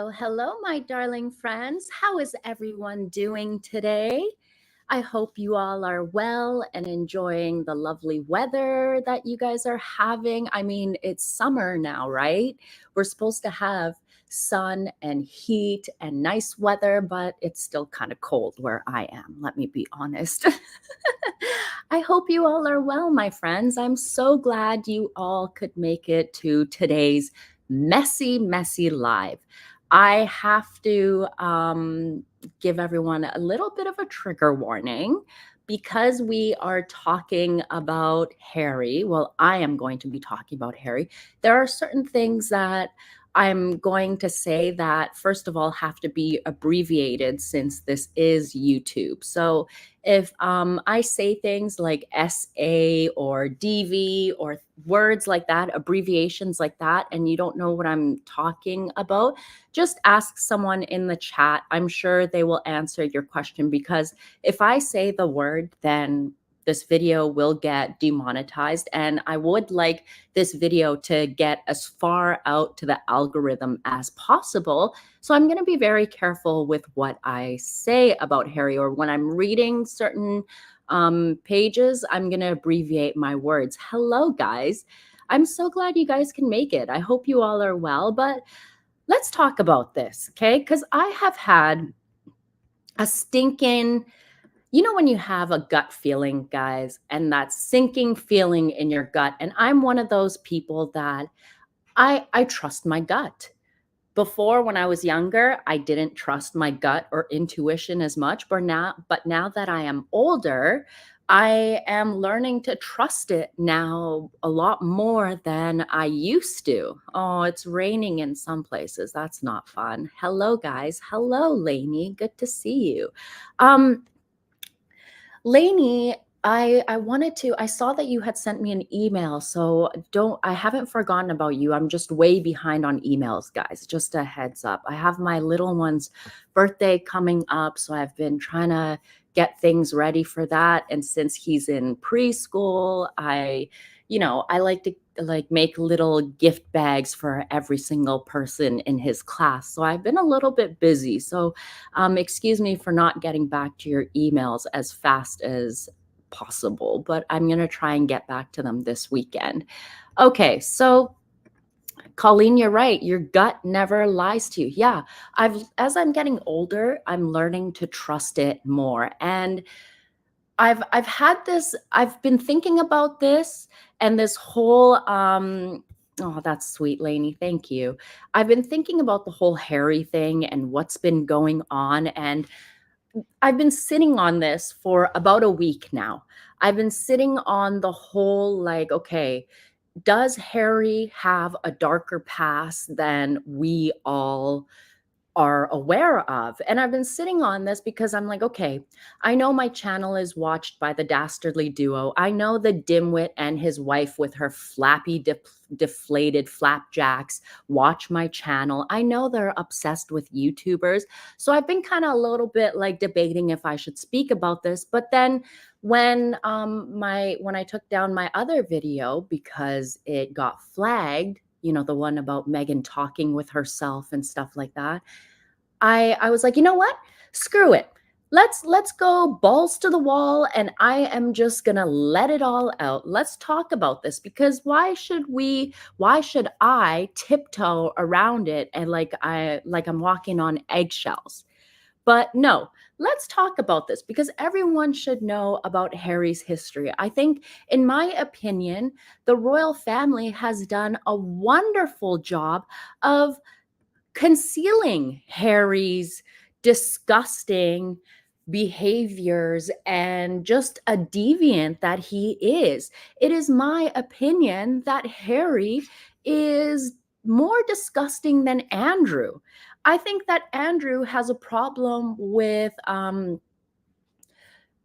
Hello, my darling friends. How is everyone doing today? I hope you all are well and enjoying the lovely weather that you guys are having. I mean, it's summer now, right? We're supposed to have sun and heat and nice weather, but it's still kind of cold where I am. Let me be honest. I hope you all are well, my friends. I'm so glad you all could make it to today's messy live. I have to give everyone a little bit of a trigger warning because we are talking about Harry. Well, I am going to be talking about Harry. There are certain things that I'm going to say that, first of all, have to be abbreviated since this is YouTube. So if I say things like SA or DV or words like that, abbreviations like that, and you don't know what I'm talking about, just ask someone in the chat. I'm sure they will answer your question, because if I say the word, then this video will get demonetized, and I would like this video to get as far out to the algorithm as possible. So I'm going to be very careful with what I say about Harry, or when I'm reading certain pages, I'm going to abbreviate my words. Hello, guys. I'm so glad you guys can make it. I hope you all are well, but let's talk about this, okay? Because I have had a stinking, when you have a gut feeling, guys, and that sinking feeling in your gut, and I'm one of those people that I trust my gut. Before, when I was younger, I didn't trust my gut or intuition as much, but now that I am older, I am learning to trust it now a lot more than I used to. Oh, it's raining in some places. That's not fun. Hello, guys. Hello, Lainey. Good to see you. Lainey, I saw that you had sent me an email, so I haven't forgotten about you. I'm just way behind on emails, guys. Just a heads up. I have my little one's birthday coming up, so I've been trying to get things ready for that. And since he's in preschool, I like to make little gift bags for every single person in his class. So I've been a little bit busy. So excuse me for not getting back to your emails as fast as possible, but I'm going to try and get back to them this weekend. Okay, so Colleen, you're right. Your gut never lies to you. Yeah, as I'm getting older, I'm learning to trust it more. And I've had this, I've been thinking about this, and this whole oh, that's sweet, Lainey. Thank you. I've been thinking about the whole Harry thing and what's been going on, and I've been sitting on this for about a week now. I've been sitting on the whole, like, okay, does Harry have a darker past than we all are aware of? And I've been sitting on this because I'm like, okay, I know my channel is watched by the dastardly duo. I know the dimwit and his wife with her flappy, deflated flapjacks watch my channel. I know they're obsessed with YouTubers. So I've been kind of a little bit like debating if I should speak about this. But then when I took down my other video because it got flagged, the one about Meghan talking with herself and stuff like that, I was like, you know what? Screw it. Let's go balls to the wall, and I am just going to let it all out. Let's talk about this, because why should I tiptoe around it and like I'm walking on eggshells? But no, let's talk about this because everyone should know about Harry's history. I think, in my opinion, the royal family has done a wonderful job of concealing Harry's disgusting behaviors and just a deviant that he is. It is my opinion that Harry is more disgusting than Andrew. I think that Andrew has a problem with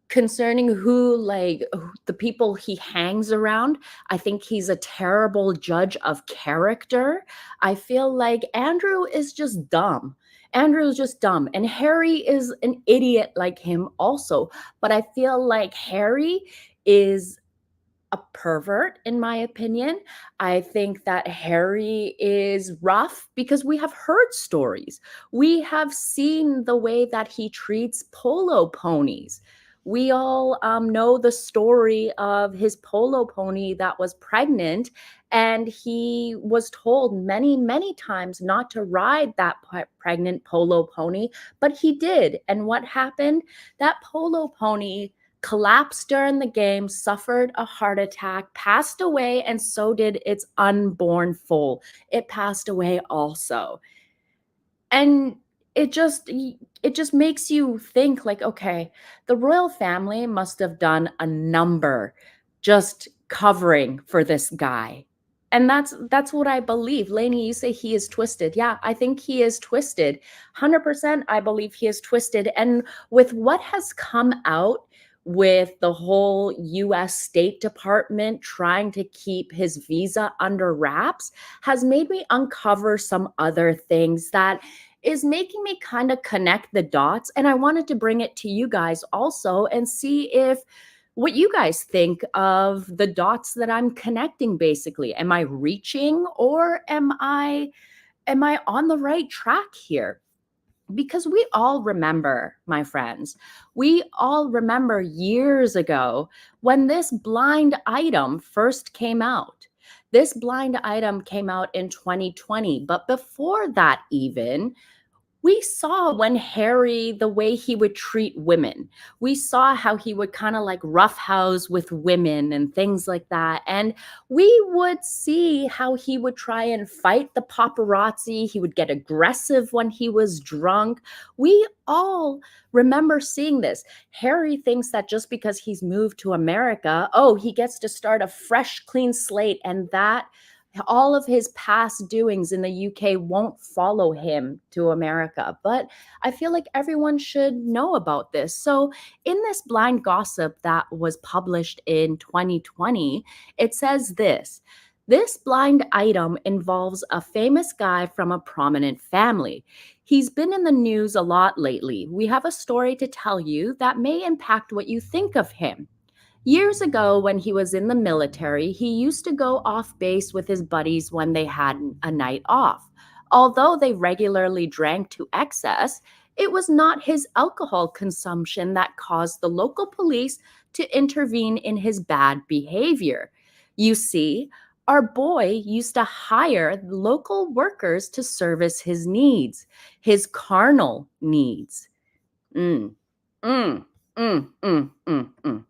concerning the people he hangs around. I think he's a terrible judge of character. I feel like Andrew is just dumb. Andrew is just dumb. And Harry is an idiot like him also. But I feel like Harry is a pervert, in my opinion. I think that Harry is rough because we have heard stories. We have seen the way that he treats polo ponies. We all know the story of his polo pony that was pregnant, and he was told many, many times not to ride that pregnant polo pony, but he did. And what happened? That polo pony collapsed during the game, suffered a heart attack, passed away, and so did its unborn foal. It passed away also. And it just makes you think like, okay, the royal family must have done a number just covering for this guy. And that's what I believe. Lainey, you say he is twisted. Yeah, I think he is twisted. 100% I believe he is twisted. And with what has come out with the whole US State Department trying to keep his visa under wraps has made me uncover some other things that is making me kind of connect the dots. And I wanted to bring it to you guys also and see if what you guys think of the dots that I'm connecting basically. Am I reaching or am I on the right track here? Because we all remember, my friends, we all remember years ago when this blind item first came out. This blind item came out in 2020, but before that even, we saw when Harry, the way he would treat women. We saw how he would kind of like roughhouse with women and things like that. And we would see how he would try and fight the paparazzi. He would get aggressive when he was drunk. We all remember seeing this. Harry thinks that just because he's moved to America, oh, he gets to start a fresh, clean slate, and that all of his past doings in the UK won't follow him to America. But I feel like everyone should know about this. So, in this blind gossip that was published in 2020, it says this blind item involves a famous guy from a prominent family. He's been in the news a lot lately. We have a story to tell you that may impact what you think of him. Years ago, when he was in the military, he used to go off base with his buddies when they had a night off. Although they regularly drank to excess, it was not his alcohol consumption that caused the local police to intervene in his bad behavior. You see, our boy used to hire local workers to service his needs, his carnal needs. Mm, mm, mm.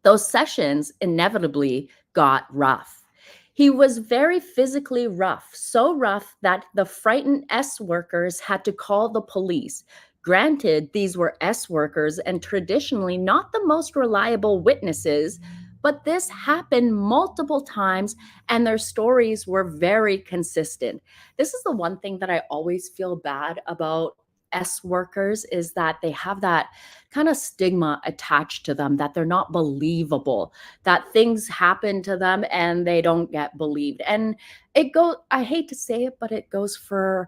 Those sessions inevitably got rough. He was very physically rough, so rough that the frightened S workers had to call the police. Granted, these were S workers and traditionally not the most reliable witnesses, but this happened multiple times and their stories were very consistent. This is the one thing that I always feel bad about S workers is that they have that kind of stigma attached to them that they're not believable, that things happen to them and they don't get believed. And I hate to say it, but it goes for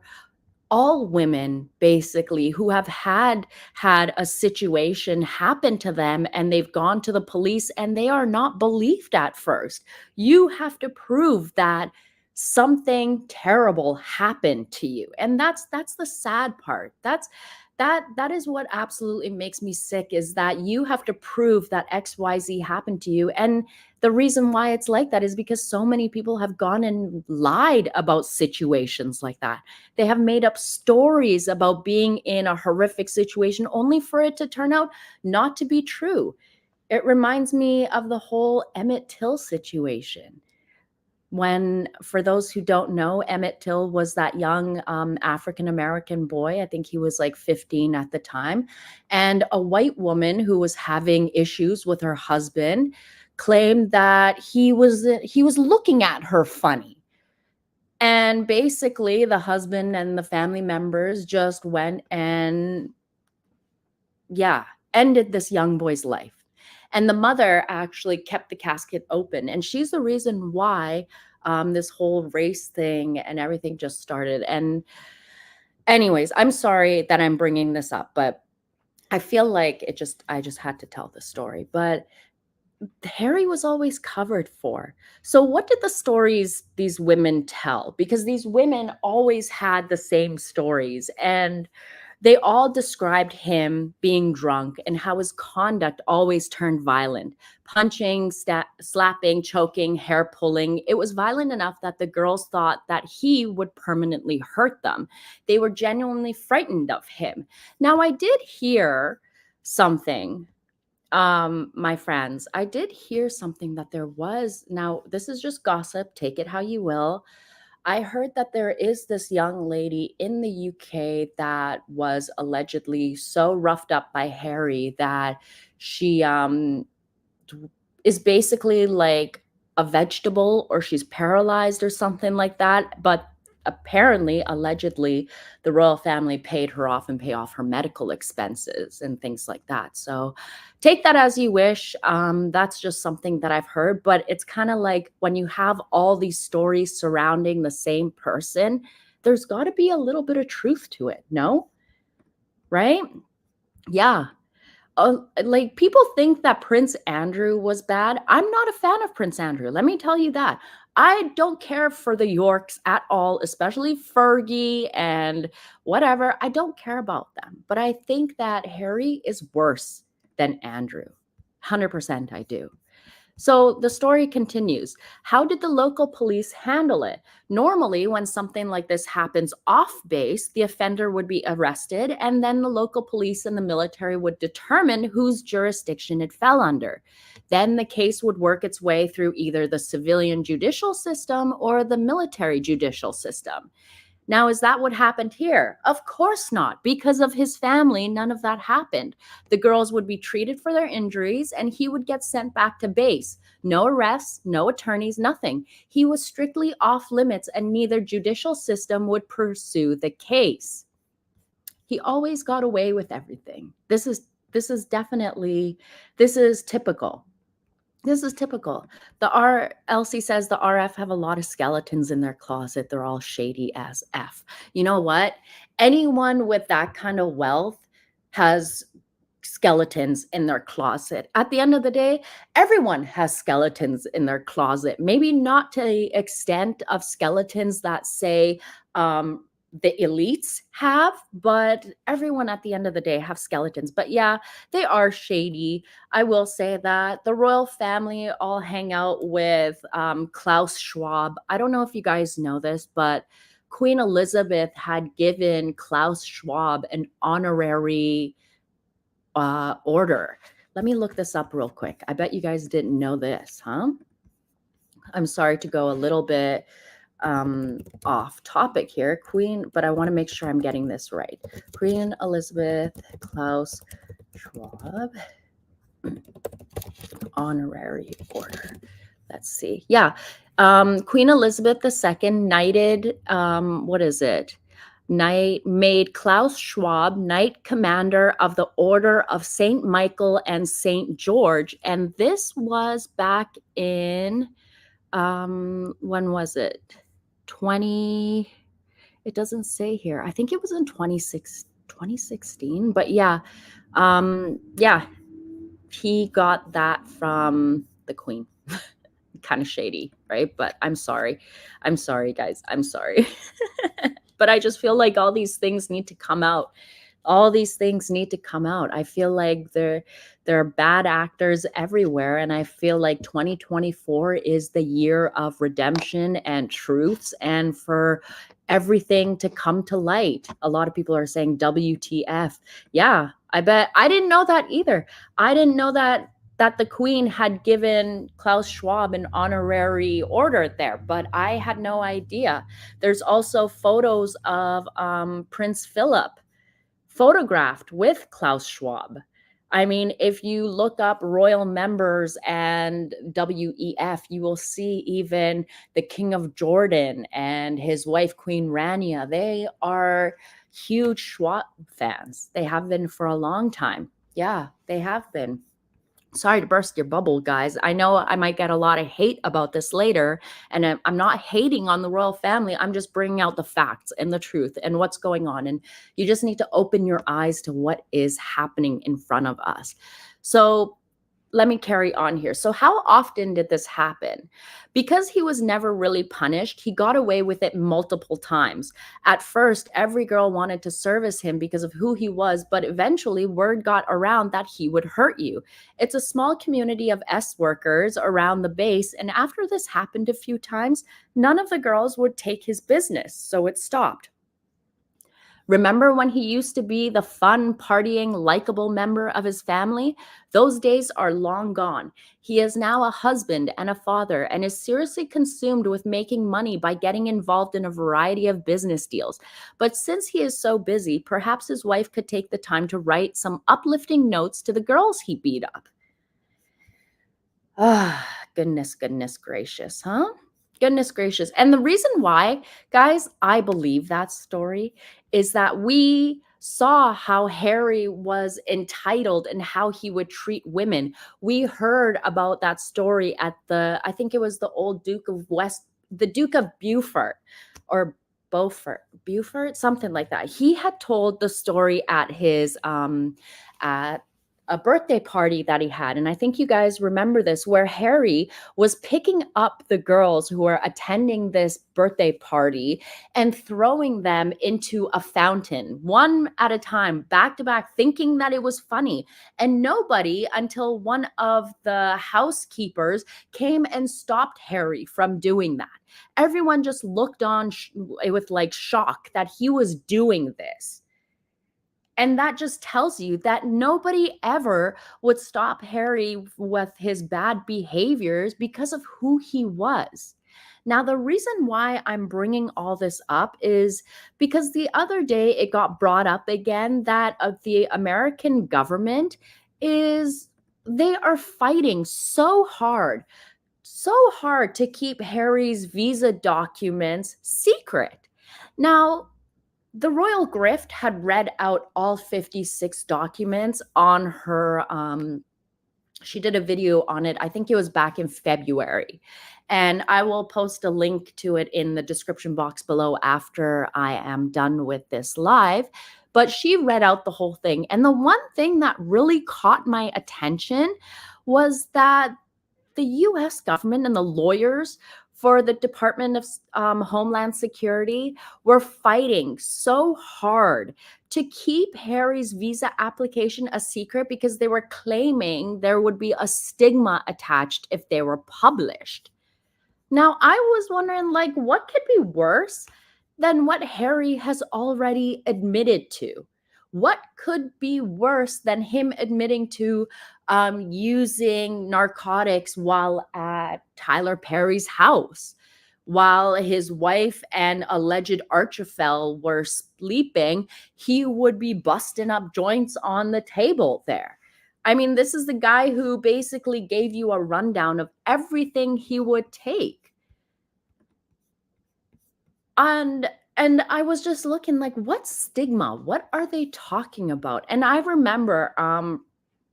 all women basically who have had a situation happen to them and they've gone to the police and they are not believed at first. You have to prove that something terrible happened to you. And that's the sad part. That is what absolutely makes me sick is that you have to prove that XYZ happened to you. And the reason why it's like that is because so many people have gone and lied about situations like that. They have made up stories about being in a horrific situation only for it to turn out not to be true. It reminds me of the whole Emmett Till situation. When, for those who don't know, Emmett Till was that young African American boy. I think he was like 15 at the time. And a white woman who was having issues with her husband claimed that he was looking at her funny. And basically, the husband and the family members just went and, yeah, ended this young boy's life. And the mother actually kept the casket open. And she's the reason why this whole race thing and everything just started. And, anyways, I'm sorry that I'm bringing this up, but I feel like I just had to tell the story. But Harry was always covered for. So what did the stories these women tell? Because these women always had the same stories, and they all described him being drunk and how his conduct always turned violent. Punching, slapping, choking, hair pulling. It was violent enough that the girls thought that he would permanently hurt them. They were genuinely frightened of him. Now, I did hear something, my friends, I did hear something that there was, now this is just gossip, take it how you will. I heard that there is this young lady in the UK that was allegedly so roughed up by Harry that she is basically like a vegetable, or she's paralyzed or something like that. But apparently, allegedly, the royal family paid her off and pay off her medical expenses and things like that. So take that as you wish. That's just something that I've heard. But it's kind of like when you have all these stories surrounding the same person, there's got to be a little bit of truth to it, no? Right? Yeah. Like, people think that Prince Andrew was bad. I'm not a fan of Prince Andrew. Let me tell you that. I don't care for the Yorks at all, especially Fergie and whatever. I don't care about them. But I think that Harry is worse than Andrew. 100% I do. So the story continues. How did the local police handle it? Normally, when something like this happens off base, the offender would be arrested, and then the local police and the military would determine whose jurisdiction it fell under. Then the case would work its way through either the civilian judicial system or the military judicial system. Now, is that what happened here? Of course not. Because of his family, none of that happened. The girls would be treated for their injuries and he would get sent back to base. No arrests, no attorneys, nothing. He was strictly off limits and neither judicial system would pursue the case. He always got away with everything. This is definitely, this is typical. This is typical. Elsie says the RF have a lot of skeletons in their closet. They're all shady as F. You know what? Anyone with that kind of wealth has skeletons in their closet. At the end of the day, everyone has skeletons in their closet. Maybe not to the extent of skeletons that, say, the elites have, but everyone at the end of the day have skeletons. But yeah, they are shady. I will say that the royal family all hang out with Klaus Schwab. I don't know if you guys know this, but Queen Elizabeth had given Klaus Schwab an honorary order. Let me look this up real quick. I bet you guys didn't know this, huh? I'm sorry to go a little bit off topic here, but I want to make sure I'm getting this right. Queen Elizabeth Klaus Schwab honorary order. Let's see. Yeah. Queen Elizabeth II knighted, made Klaus Schwab Knight Commander of the Order of St. Michael and St. George. And this was back in, when was it? It doesn't say here. I think it was in 2016, but yeah. Yeah, he got that from the Queen. Kind of shady, right? But I'm sorry. I'm sorry, guys. I'm sorry. But I just feel like all these things need to come out. All these things need to come out. I feel like there are bad actors everywhere. And I feel like 2024 is the year of redemption and truths and for everything to come to light. A lot of people are saying WTF. Yeah, I bet. I didn't know that either. I didn't know that the Queen had given Klaus Schwab an honorary order there, but I had no idea. There's also photos of Prince Philip photographed with Klaus Schwab. I mean, if you look up royal members and WEF, you will see even the King of Jordan and his wife, Queen Rania. They are huge Schwab fans. They have been for a long time. Yeah, they have been. Sorry to burst your bubble, guys. I know I might get a lot of hate about this later, and I'm not hating on the royal family. I'm just bringing out the facts and the truth and what's going on. And you just need to open your eyes to what is happening in front of us. So let me carry on here. So, how often did this happen? Because he was never really punished, he got away with it multiple times. At first, every girl wanted to service him because of who he was, but eventually, word got around that he would hurt you. It's a small community of S workers around the base, and after this happened a few times, none of the girls would take his business, so it stopped. Remember when he used to be the fun, partying, likable member of his family? Those days are long gone. He is now a husband and a father and is seriously consumed with making money by getting involved in a variety of business deals. But since he is so busy, perhaps his wife could take the time to write some uplifting notes to the girls he beat up. Ah, goodness gracious, huh? Goodness gracious. And the reason why, guys, I believe that story is that we saw how Harry was entitled and how he would treat women. We heard about that story at I think it was the old the Duke of Beaufort or Beaufort, something like that. He had told the story at a birthday party that he had. And I think you guys remember this, where Harry was picking up the girls who were attending this birthday party and throwing them into a fountain, one at a time, back to back, thinking that it was funny. And nobody, until one of the housekeepers came and stopped Harry from doing that. Everyone just looked on with like shock that he was doing this. And that just tells you that nobody ever would stop Harry with his bad behaviors because of who he was. Now, the reason why I'm bringing all this up is because the other day it got brought up again that the American government is, they are fighting so hard to keep Harry's visa documents secret. Now, the royal grift had read out all 56 documents on her. She did a video on it. I think it was back in February. And I will post a link to it in the description box below after I am done with this live. But she read out the whole thing. And the one thing that really caught my attention was that the US government and the lawyers for the Department of Homeland Security were fighting so hard to keep Harry's visa application a secret because they were claiming there would be a stigma attached if they were published. Now, I was wondering, like, what could be worse than what Harry has already admitted to? What could be worse than him admitting to using narcotics while at Tyler Perry's house, while his wife and alleged Archifel were sleeping? He would be busting up joints on the table there. I mean, this is the guy who basically gave you a rundown of everything he would take. And I was just looking like, what stigma? What are they talking about? And I remember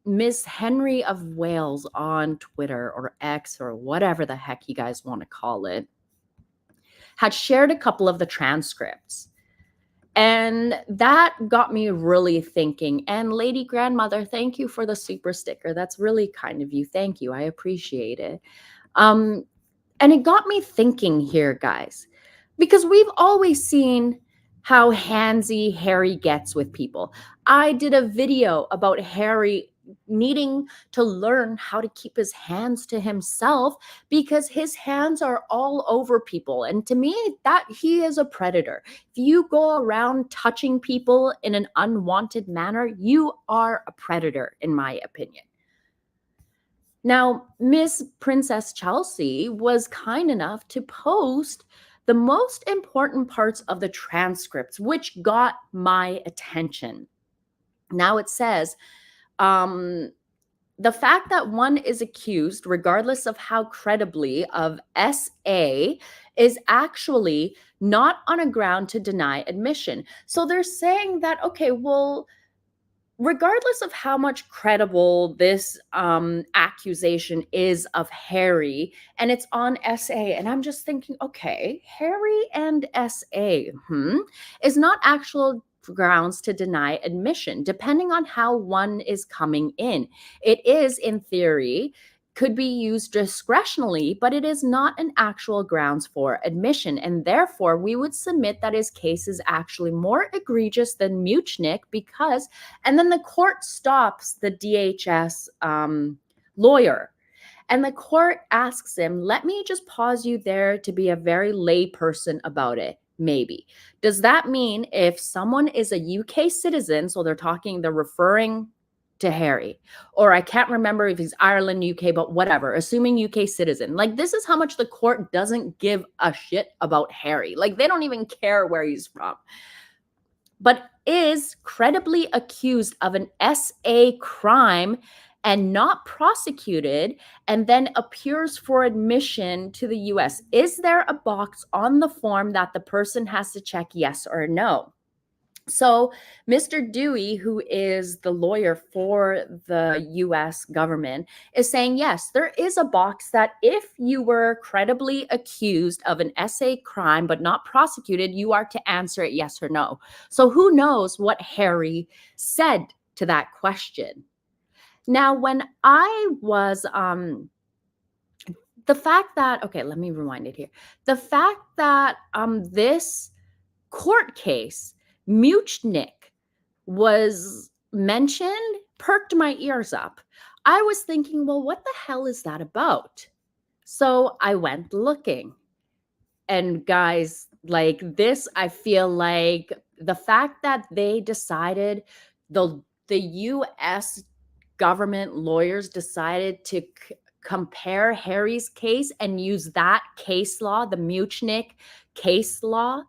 Miss Henry of Wales on Twitter or X or whatever the heck you guys want to call it, had shared a couple of the transcripts. And that got me really thinking. And Lady Grandmother, thank you for the super sticker. That's really kind of you. Thank you. I appreciate it. And it got me thinking here, guys, because we've always seen how handsy Harry gets with people. I did a video about Harry needing to learn how to keep his hands to himself because his hands are all over people. And to me, that he is a predator. If you go around touching people in an unwanted manner, you are a predator, in my opinion. Now, Miss Princess Chelsea was kind enough to post the most important parts of the transcripts, which got my attention. Now it says, the fact that one is accused, regardless of how credibly, of SA is actually not on a ground to deny admission. So they're saying that, okay, well, regardless of how much credible this accusation is of Harry, and it's on SA, and I'm just thinking, okay, Harry and SA is not actual grounds to deny admission, depending on how one is coming in. It is, in theory, could be used discretionally, but it is not an actual grounds for admission. And therefore, we would submit that his case is actually more egregious than Muchnick because, and then the court stops the DHS lawyer. And the court asks him, let me just pause you there to be a very lay person about it. Maybe. Does that mean if someone is a UK citizen, so they're referring to Harry, or I can't remember if he's Ireland, UK, but whatever, assuming UK citizen, like this is how much the court doesn't give a shit about Harry. Like they don't even care where he's from. But is credibly accused of an SA crime and not prosecuted, and then appears for admission to the US. Is there a box on the form that the person has to check yes or no? So Mr. Dewey, who is the lawyer for the US government, is saying, yes, there is a box that if you were credibly accused of an SA crime but not prosecuted, you are to answer it yes or no. So who knows what Harry said to that question? Now, when I was, the fact that, okay, let me rewind it here. The fact that this court case, Muchnick, was mentioned, perked my ears up. I was thinking, well, what the hell is that about? So I went looking. And guys, like this, I feel like the fact that they decided, the US government lawyers decided to compare Harry's case and use that case law, the Muchnick case law,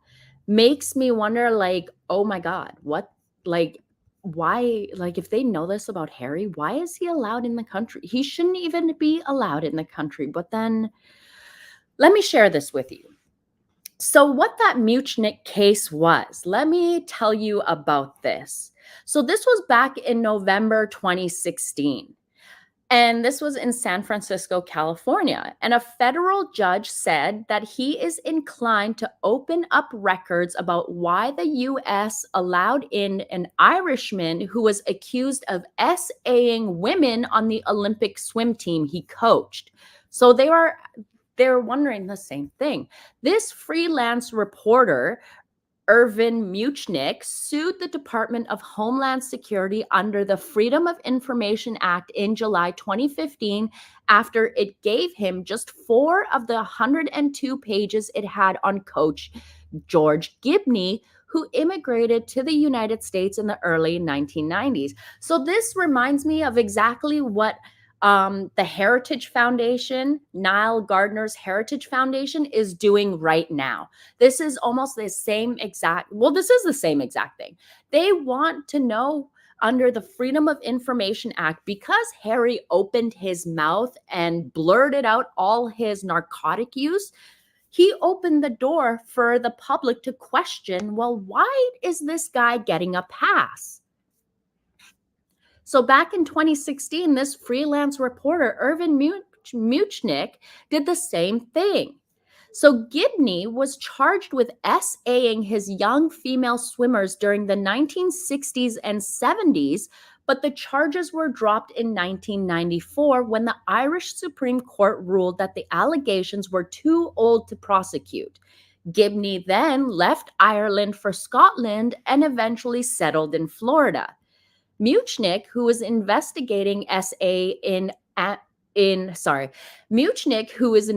makes me wonder, like, oh my God, what, like, why, like, if they know this about Harry, why is he allowed in the country? He shouldn't even be allowed in the country. But then let me share this with you. So what that Muchnick case was, let me tell you about this. So this was back in November 2016. And this was in San Francisco, California. And a federal judge said that he is inclined to open up records about why the US allowed in an Irishman who was accused of SAing women on the Olympic swim team he coached. So they're wondering the same thing. This freelance reporter, Irvin Muchnick, sued the Department of Homeland Security under the Freedom of Information Act in July 2015 after it gave him just 4 of the 102 pages it had on Coach George Gibney, who immigrated to the United States in the early 1990s. So this reminds me of exactly what the Heritage Foundation, Niall Gardner's Heritage Foundation, is doing right now. This is almost the same exact, well, this is the same exact thing. They want to know under the Freedom of Information Act, because Harry opened his mouth and blurted out all his narcotic use, he opened the door for the public to question, well, why is this guy getting a pass? So back in 2016, this freelance reporter, Irvin Muchnick, did the same thing. So Gibney was charged with SAing his young female swimmers during the 1960s and 70s, but the charges were dropped in 1994 when the Irish Supreme Court ruled that the allegations were too old to prosecute. Gibney then left Ireland for Scotland and eventually settled in Florida. Muchnick, who was investigating Muchnick, who is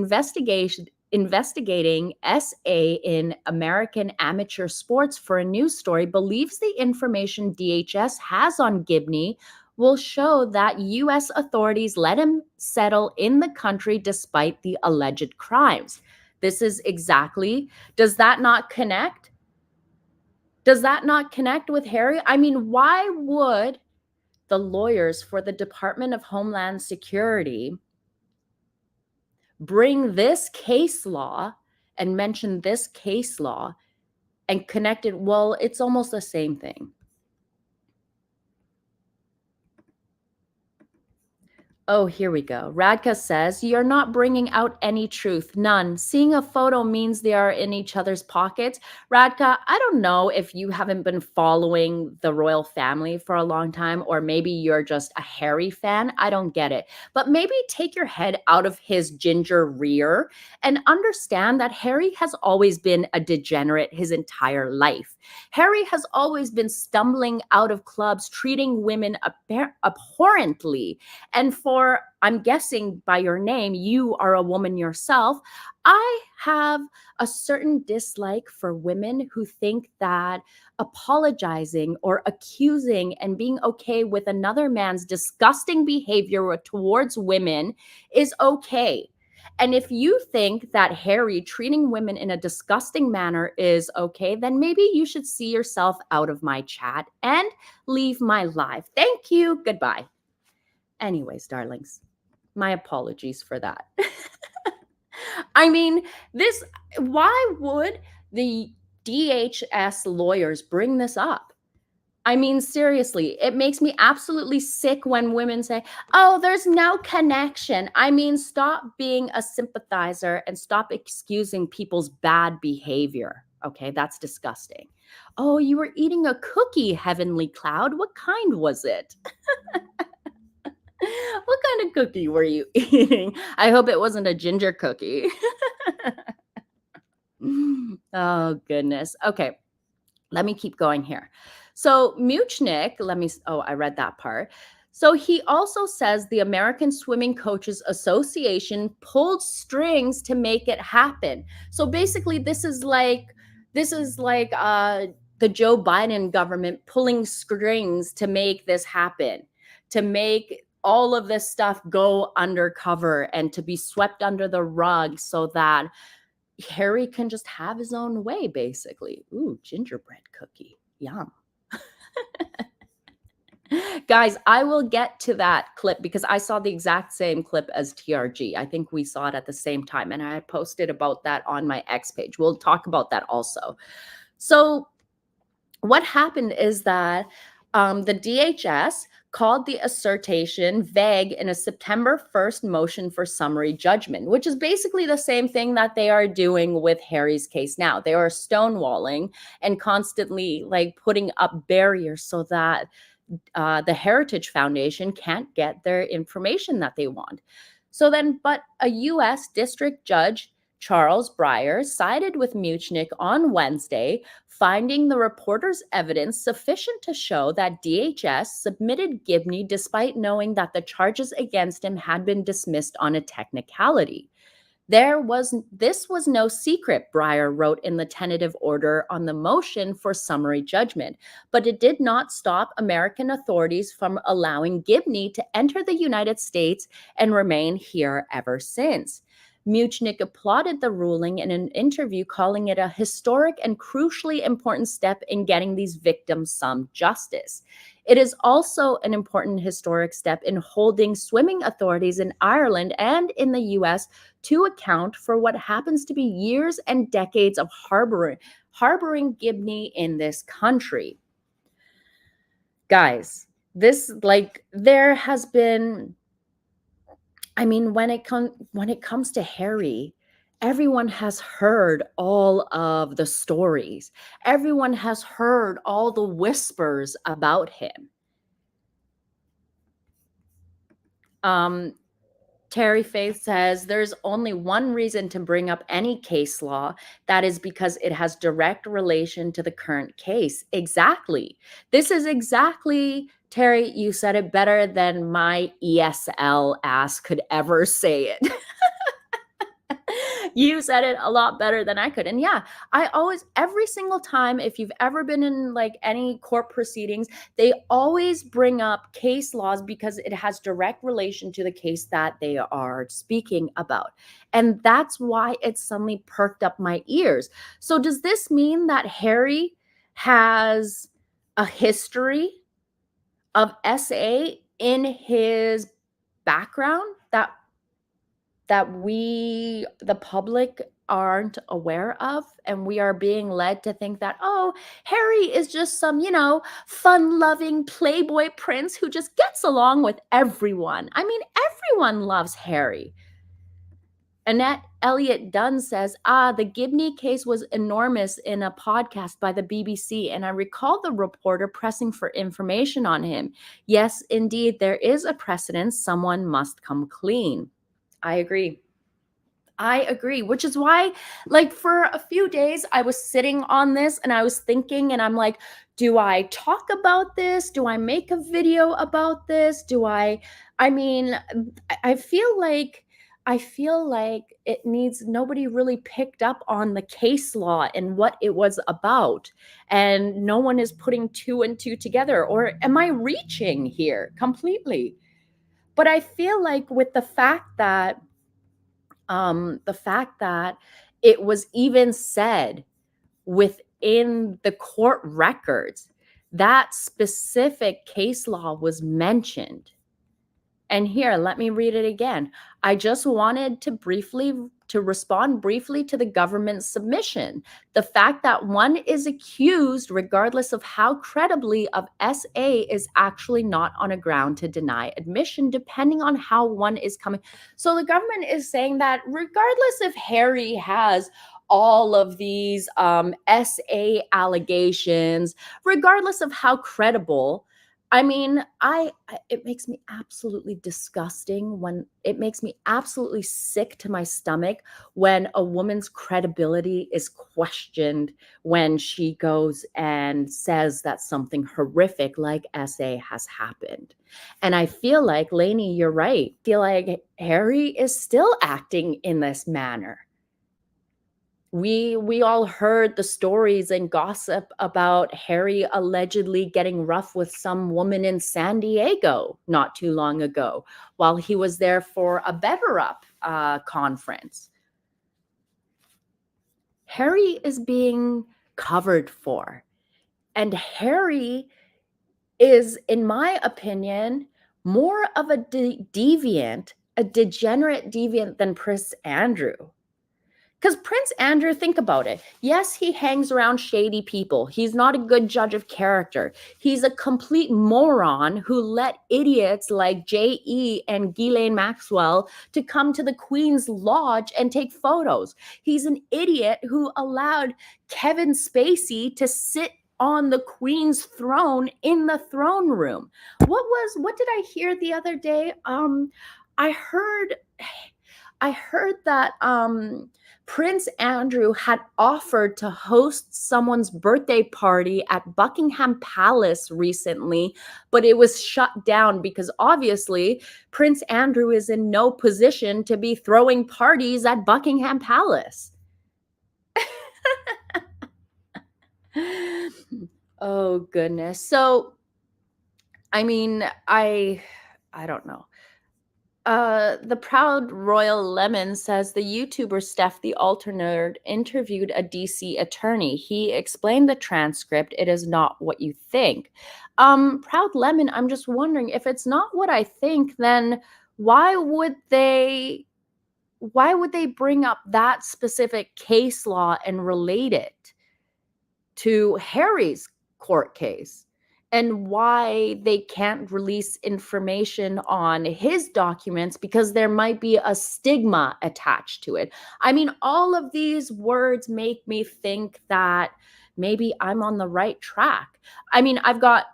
investigating SA in American amateur sports for a news story, believes the information DHS has on Gibney will show that US authorities let him settle in the country despite the alleged crimes. This is exactly, does that not connect? Does that not connect with Harry? I mean, why would the lawyers for the Department of Homeland Security bring this case law and mention this case law and connect it? Well, it's almost the same thing. Oh, here we go. Radka says, "You're not bringing out any truth. None. Seeing a photo means they are in each other's pockets." Radka, I don't know if you haven't been following the royal family for a long time, or maybe you're just a Harry fan. I don't get it. But maybe take your head out of his ginger rear and understand that Harry has always been a degenerate his entire life. Harry has always been stumbling out of clubs, treating women abhorrently, and for, I'm guessing by your name, you are a woman yourself. I have a certain dislike for women who think that apologizing or accusing and being okay with another man's disgusting behavior towards women is okay. And if you think that Harry treating women in a disgusting manner is okay, then maybe you should see yourself out of my chat and leave my live. Thank you. Goodbye. Anyways, darlings, my apologies for that. I mean, this, why would the DHS lawyers bring this up? I mean, seriously, it makes me absolutely sick when women say, "Oh, there's no connection." I mean, stop being a sympathizer and stop excusing people's bad behavior. Okay, that's disgusting. "Oh, you were eating a cookie, Heavenly Cloud. What kind was it?" What kind of cookie were you eating? I hope it wasn't a ginger cookie. Oh, goodness. Okay, let me keep going here. So, Muchnick, I read that part. So, he also says the American Swimming Coaches Association pulled strings to make it happen. So, basically, this is like the Joe Biden government pulling strings to make this happen, to make all of this stuff go undercover and to be swept under the rug so that Harry can just have his own way, basically. Ooh, gingerbread cookie. Yum. Guys, I will get to that clip because I saw the exact same clip as TRG. I think we saw it at the same time, and I had posted about that on my X page. We'll talk about that also. So, what happened is that the DHS called the assertion vague in a September 1st motion for summary judgment, which is basically the same thing that they are doing with Harry's case now. They are stonewalling and constantly like putting up barriers so that the Heritage Foundation can't get their information that they want. So then, but a U.S. District Judge, Charles Breyer, sided with Muchnick on Wednesday, finding the reporter's evidence sufficient to show that DHS submitted Gibney despite knowing that the charges against him had been dismissed on a technicality. This was no secret, Breyer wrote in the tentative order on the motion for summary judgment, but it did not stop American authorities from allowing Gibney to enter the United States and remain here ever since. Muchnick applauded the ruling in an interview, calling it a historic and crucially important step in getting these victims some justice. It is also an important historic step in holding swimming authorities in Ireland and in the US to account for what happens to be years and decades of harboring Gibney in this country. Guys, there has been, I mean, when it comes to Harry, everyone has heard all of the stories. Everyone has heard all the whispers about him. Um, Terry Faith says there's only one reason to bring up any case law. That is because it has direct relation to the current case. Exactly. This is exactly, Terry, you said it better than my ESL ass could ever say it. You said it a lot better than I could. And yeah, I always, every single time, if you've ever been in like any court proceedings, they always bring up case laws because it has direct relation to the case that they are speaking about. And that's why it suddenly perked up my ears. So does this mean that Harry has a history of SA in his background the public aren't aware of, and we are being led to think that, oh, Harry is just some, fun-loving playboy prince who just gets along with everyone. I mean, everyone loves Harry. Annette Elliott Dunn says, the Gibney case was enormous in a podcast by the BBC, and I recall the reporter pressing for information on him. Yes, indeed, there is a precedent. Someone must come clean. I agree. Which is why, like, for a few days, I was sitting on this and I was thinking, and I'm like, do I talk about this? Do I make a video about this? I mean, I feel like it needs, nobody really picked up on the case law and what it was about. And no one is putting two and two together. Or am I reaching here completely? But I feel like with the fact that it was even said within the court records, that specific case law was mentioned. And here, let me read it again. I just wanted to respond briefly to the government's submission. The fact that one is accused, regardless of how credibly, of SA is actually not on a ground to deny admission, depending on how one is coming. So the government is saying that regardless if Harry has all of these SA allegations, regardless of how credible, I mean, it makes me absolutely disgusting it makes me absolutely sick to my stomach when a woman's credibility is questioned when she goes and says that something horrific like SA has happened. And I feel like, Lainey, you're right. I feel like Harry is still acting in this manner. We all heard the stories and gossip about Harry allegedly getting rough with some woman in San Diego not too long ago while he was there for a Better Up conference. Harry is being covered for. And Harry is, in my opinion, more of a deviant, a degenerate deviant than Prince Andrew. Because Prince Andrew, think about it. Yes, he hangs around shady people. He's not a good judge of character. He's a complete moron who let idiots like J.E. and Ghislaine Maxwell to come to the Queen's Lodge and take photos. He's an idiot who allowed Kevin Spacey to sit on the Queen's throne in the throne room. What did I hear the other day? I heard that Prince Andrew had offered to host someone's birthday party at Buckingham Palace recently, but it was shut down because obviously Prince Andrew is in no position to be throwing parties at Buckingham Palace. Oh, goodness. So, I mean, I don't know. The Proud Royal Lemon says the YouTuber Steph the Alternerd interviewed a DC attorney. He explained the transcript. It is not what you think. Proud Lemon, I'm just wondering, if it's not what I think, then why would they bring up that specific case law and relate it to Harry's court case? And why they can't release information on his documents because there might be a stigma attached to it. I mean, all of these words make me think that maybe I'm on the right track. I mean, I've got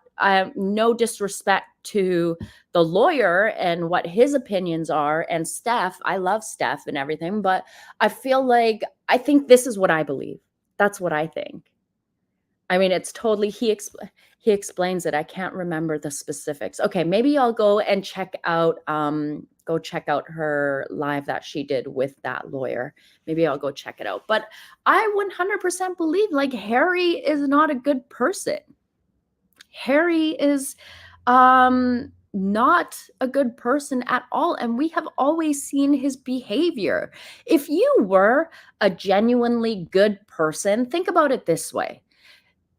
no disrespect to the lawyer and what his opinions are, and Steph. I love Steph and everything, but I think this is what I believe. That's what I think. I mean, it's totally, he explains it. I can't remember the specifics. Okay, maybe I'll go and check out her live that she did with that lawyer. Maybe I'll go check it out. But I 100% believe, like, Harry is not a good person. Harry is not a good person at all. And we have always seen his behavior. If you were a genuinely good person, think about it this way.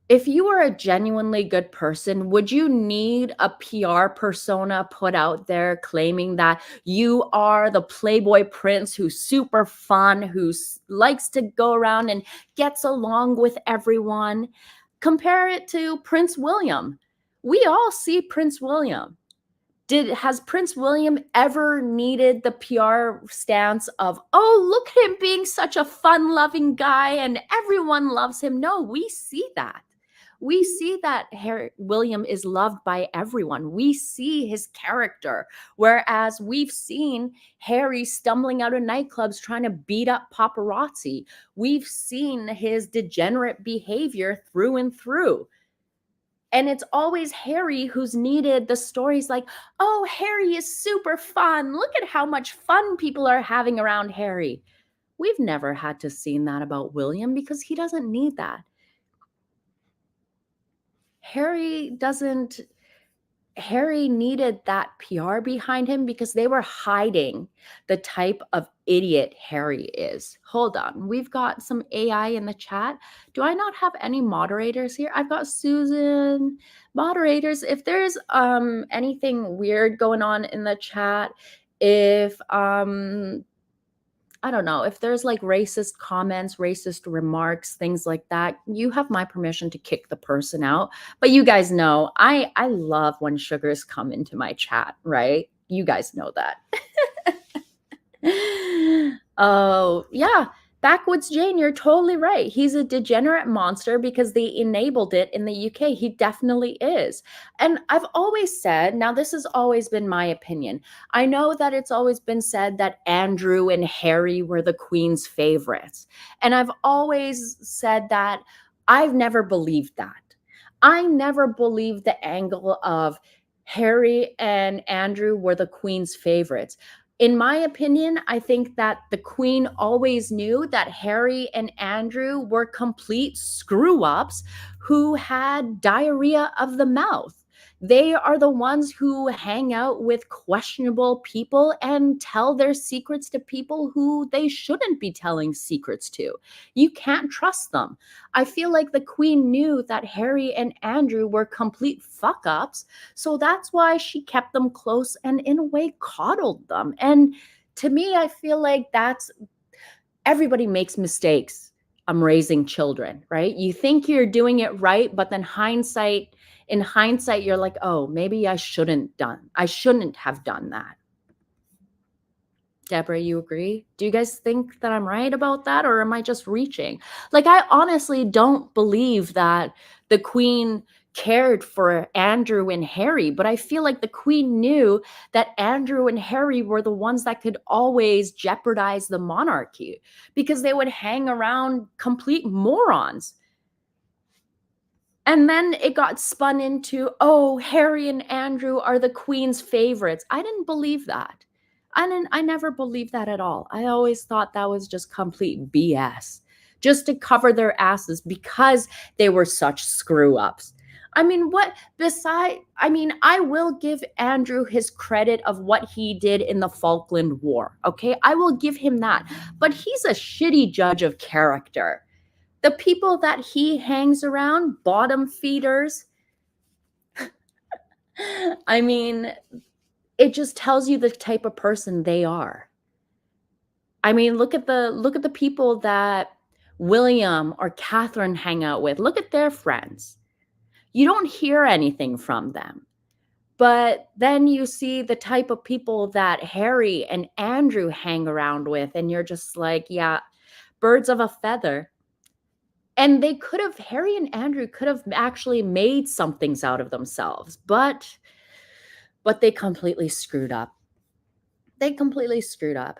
If you are a genuinely good person, would you need a PR persona put out there claiming that you are the Playboy prince who's super fun, likes to go around and gets along with everyone? Compare it to Prince William. We all see Prince William. Has Prince William ever needed the PR stance of, oh, look at him being such a fun-loving guy and everyone loves him? No, we see that. We see that William is loved by everyone. We see his character. Whereas we've seen Harry stumbling out of nightclubs trying to beat up paparazzi. We've seen his degenerate behavior through and through. And it's always Harry who's needed the stories like, oh, Harry is super fun. Look at how much fun people are having around Harry. We've never had to see that about William because he doesn't need that. Harry needed that PR behind him because they were hiding the type of idiot Harry is. Hold on. We've got some AI in the chat. Do I not have any moderators here? I've got Susan. Moderators, if there's anything weird going on in the chat, if I don't know, if there's like racist comments, racist remarks, things like that, you have my permission to kick the person out. But you guys know, I love when sugars come into my chat, right? You guys know that. Oh, yeah. Backwoods Jane, you're totally right. He's a degenerate monster because they enabled it in the UK. He definitely is. And I've always said, now this has always been my opinion. I know that it's always been said that Andrew and Harry were the Queen's favorites. And I've always said that I've never believed that. I never believed the angle of Harry and Andrew were the Queen's favorites. In my opinion, I think that the Queen always knew that Harry and Andrew were complete screw-ups who had diarrhea of the mouth. They are the ones who hang out with questionable people and tell their secrets to people who they shouldn't be telling secrets to. You can't trust them. I feel like the Queen knew that Harry and Andrew were complete fuck-ups, so that's why she kept them close and in a way coddled them. And to me, I feel like everybody makes mistakes. I'm raising children, right? You think you're doing it right, but then in hindsight, you're like, oh, maybe I shouldn't have done that. Deborah, you agree? Do you guys think that I'm right about that, or am I just reaching? Like, I honestly don't believe that the Queen cared for Andrew and Harry, but I feel like the Queen knew that Andrew and Harry were the ones that could always jeopardize the monarchy because they would hang around complete morons. And then it got spun into, oh, Harry and Andrew are the Queen's favorites. I didn't believe that. I never believed that at all. I always thought that was just complete BS, just to cover their asses because they were such screw ups. I mean, I will give Andrew his credit of what he did in the Falkland War. Okay. I will give him that. But he's a shitty judge of character. The people that he hangs around, bottom feeders, I mean, it just tells you the type of person they are. I mean, look at the people that William or Catherine hang out with. Look at their friends. You don't hear anything from them. But then you see the type of people that Harry and Andrew hang around with, and you're just like, yeah, birds of a feather. And Harry and Andrew could have actually made some things out of themselves, but they completely screwed up. They completely screwed up.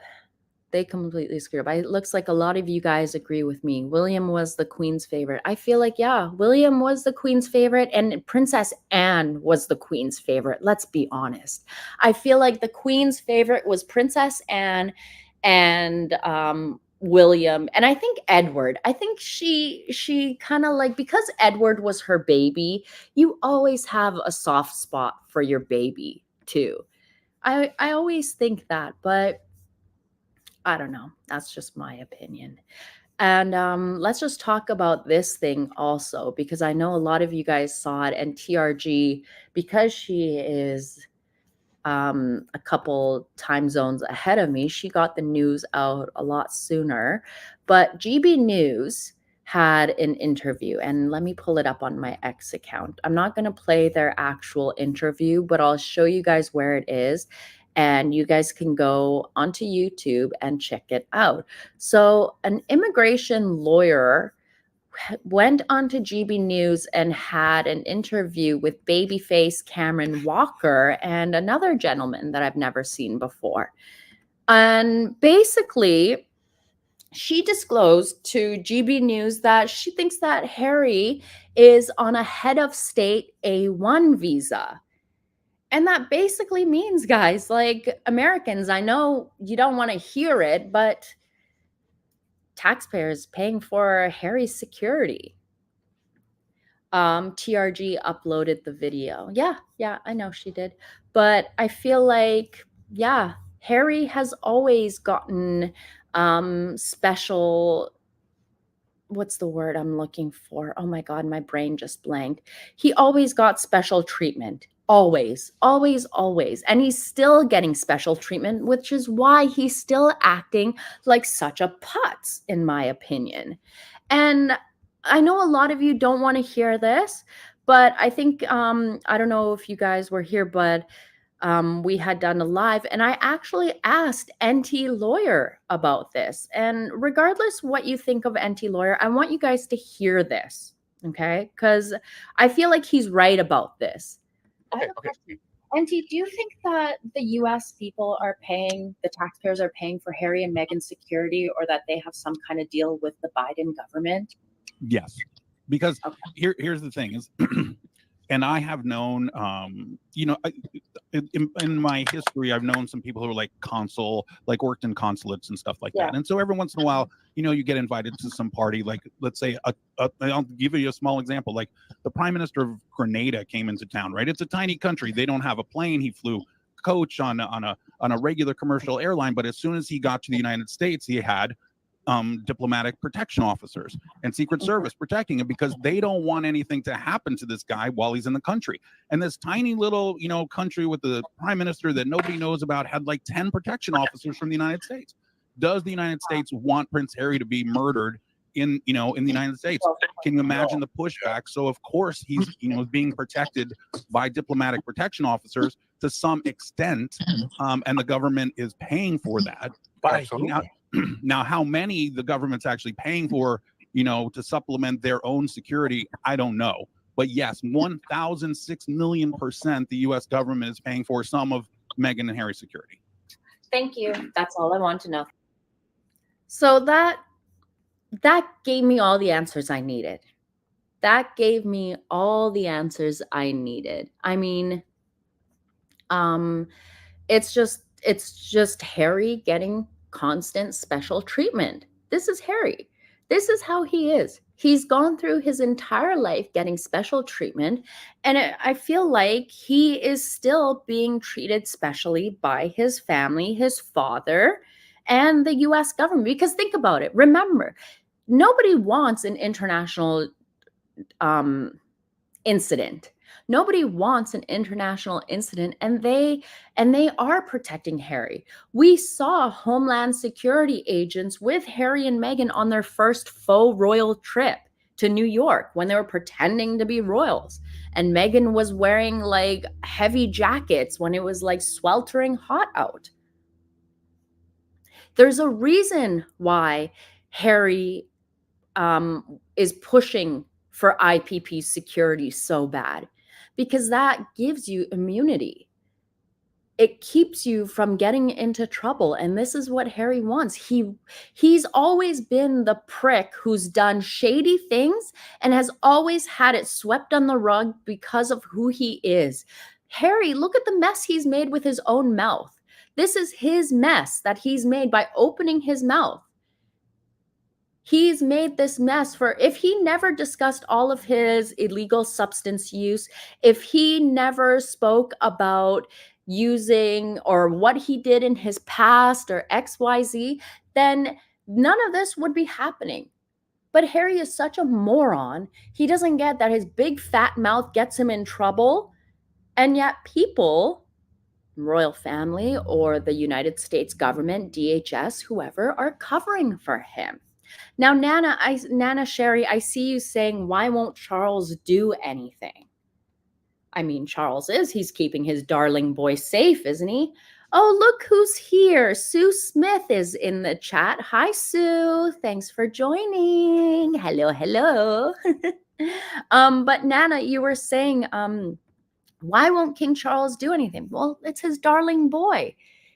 It looks like a lot of you guys agree with me. William was the Queen's favorite. I feel like, yeah, William was the Queen's favorite and Princess Anne was the Queen's favorite. Let's be honest. I feel like the Queen's favorite was Princess Anne and William, and I think Edward. I think she kind of like, because Edward was her baby, you always have a soft spot for your baby too. I always think that, but I don't know. That's just my opinion. And let's just talk about this thing also, because I know a lot of you guys saw it, and TRG, because she is a couple time zones ahead of me, she got the news out a lot sooner. But GB News had an interview, and let me pull it up on my X account. I'm not going to play their actual interview, but I'll show you guys where it is, and you guys can go onto YouTube and check it out. So an immigration lawyer went on to GB News and had an interview with babyface Cameron Walker and another gentleman that I've never seen before. And basically, she disclosed to GB News that she thinks that Harry is on a head of state A1 visa. And that basically means, guys, like Americans, I know you don't want to hear it, but taxpayers paying for Harry's security. TRG uploaded the video. Yeah, I know she did. But I feel like, yeah, Harry has always gotten special, what's the word I'm looking for? Oh my God, my brain just blanked. He always got special treatment. Always, always, always. And he's still getting special treatment, which is why he's still acting like such a putz, in my opinion. And I know a lot of you don't want to hear this, but I think, I don't know if you guys were here, but we had done a live, and I actually asked NT Lawyer about this. And regardless what you think of NT Lawyer, I want you guys to hear this, okay? Because I feel like he's right about this. I have a question. NT, do you think that the US people are paying, the taxpayers are paying for Harry and Meghan's security, or that they have some kind of deal with the Biden government? Yes, because here's the thing is, and I have known, in my history, I've known some people who are like worked in consulates and stuff like that. And so every once in a while, you get invited to some party, like let's say, I'll give you a small example. Like the Prime Minister of Grenada came into town, right? It's a tiny country. They don't have a plane. He flew coach on a regular commercial airline. But as soon as he got to the United States, he had diplomatic protection officers and Secret Service protecting him, because they don't want anything to happen to this guy while he's in the country. And this tiny little, country with the prime minister that nobody knows about had like 10 protection officers from the United States. Does the United States want Prince Harry to be murdered in the United States? Can you imagine the pushback? So of course he's, being protected by diplomatic protection officers to some extent, and the government is paying for that. But now, how many the government's actually paying for, to supplement their own security, I don't know. But yes, 1,006 million% the U.S. government is paying for some of Meghan and Harry's security. Thank you. That's all I want to know. So that gave me all the answers I needed. That gave me all the answers I needed. I mean, it's just Harry getting constant special treatment. This is Harry. This is how he is. He's gone through his entire life getting special treatment, and I feel like he is still being treated specially by his family, his father, and the US government. Because think about it. Remember, nobody wants an international incident. Nobody wants an international incident, and they are protecting Harry. We saw Homeland Security agents with Harry and Meghan on their first faux royal trip to New York when they were pretending to be royals. And Meghan was wearing like heavy jackets when it was like sweltering hot out. There's a reason why Harry is pushing for IPP security so bad, because that gives you immunity. It keeps you from getting into trouble. And this is what Harry wants. He's always been the prick who's done shady things and has always had it swept on the rug because of who he is. Harry, look at the mess he's made with his own mouth. This is his mess that he's made by opening his mouth. He's made this mess if he never discussed all of his illegal substance use, if he never spoke about using or what he did in his past or XYZ, then none of this would be happening. But Harry is such a moron. He doesn't get that his big fat mouth gets him in trouble. And yet people, royal family or the United States government, DHS, whoever, are covering for him. Now, Nana Sherry, I see you saying, why won't Charles do anything? I mean, he's keeping his darling boy safe, isn't he? Oh, look who's here. Sue Smith is in the chat. Hi, Sue. Thanks for joining. Hello, hello. But Nana, you were saying, why won't King Charles do anything? Well, it's his darling boy.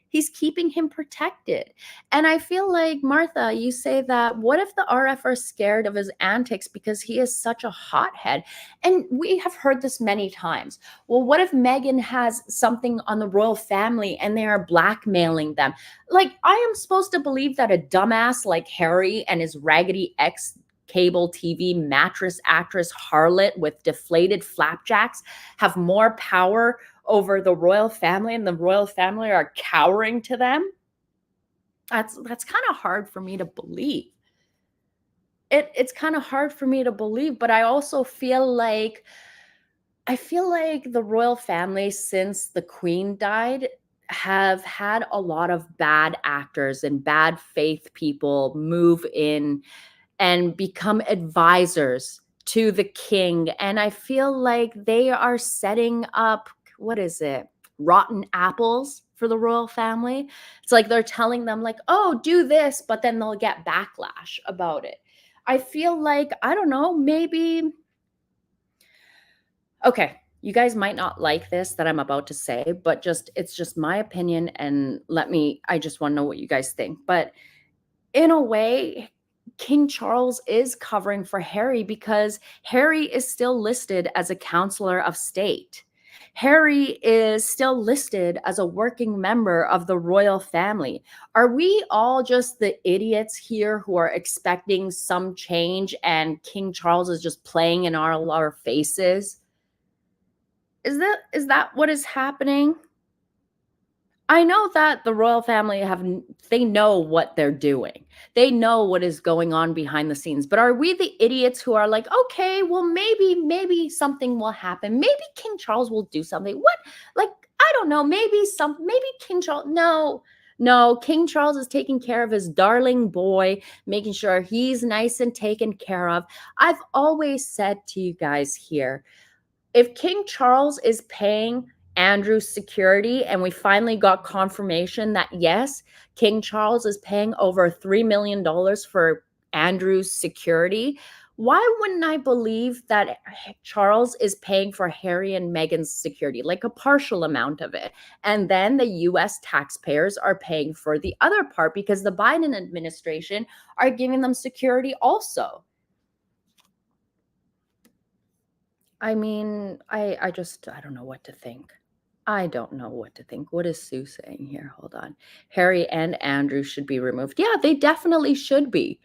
He's keeping him protected. And I feel like, Martha, you say that, what if the RF are scared of his antics because he is such a hothead? And we have heard this many times. Well, what if Meghan has something on the royal family and they are blackmailing them? Like, I am supposed to believe that a dumbass like Harry and his raggedy ex cable TV mattress actress harlot with deflated flapjacks have more power over the royal family and the royal family are cowering to them? That's kind of hard for me to believe. It's kind of hard for me to believe, but I also feel like the royal family, since the Queen died, have had a lot of bad actors and bad faith people move in and become advisors to the king. And I feel like they are setting up, what is it, rotten apples for the royal family. It's like they're telling them, like, oh, do this, but then they'll get backlash about it. I feel like, I don't know, maybe, okay, you guys might not like this that I'm about to say, but it's just my opinion. And I just want to know what you guys think. But in a way, King Charles is covering for Harry because Harry is still listed as a counselor of state. Harry is still listed as a working member of the royal family. Are we all just the idiots here who are expecting some change and King Charles is just playing in our faces? Is that what is happening? I know that the royal family they know what they're doing. They know what is going on behind the scenes. But are we the idiots who are like, okay, well, maybe something will happen. Maybe King Charles will do something. What? Like, I don't know. Maybe King Charles. No, King Charles is taking care of his darling boy, making sure he's nice and taken care of. I've always said to you guys here, if King Charles is paying Andrew's security, and we finally got confirmation that yes, King Charles is paying over $3 million for Andrew's security, why wouldn't I believe that Charles is paying for Harry and Meghan's security, like a partial amount of it? And then the US taxpayers are paying for the other part because the Biden administration are giving them security also. I mean, I don't know what to think. I don't know what to think. What is Sue saying here? Hold on. Harry and Andrew should be removed. Yeah, they definitely should be.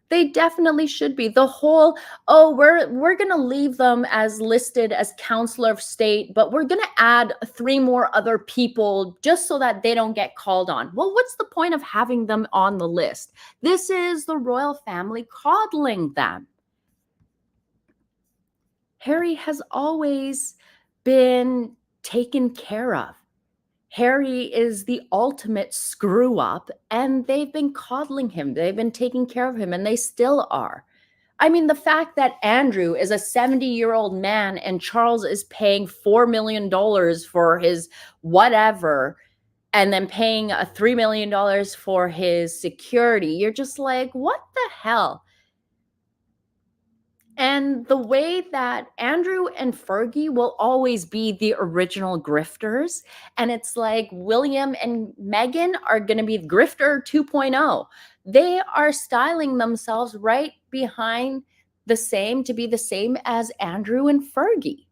They definitely should be. The whole, oh, we're going to leave them as listed as counselor of state, but we're going to add 3 more other people just so that they don't get called on. Well, what's the point of having them on the list? This is the royal family coddling them. Harry has always been taken care of. Harry is the ultimate screw up, and they've been coddling him. They've been taking care of him, and they still are. I mean, the fact that Andrew is a 70-year-old man and Charles is paying $4 million for his whatever, and then paying $3 million for his security, you're just like, what the hell? And the way that Andrew and Fergie will always be the original grifters. And it's like William and Meghan are going to be grifter 2.0. They are styling themselves right behind to be the same as Andrew and Fergie.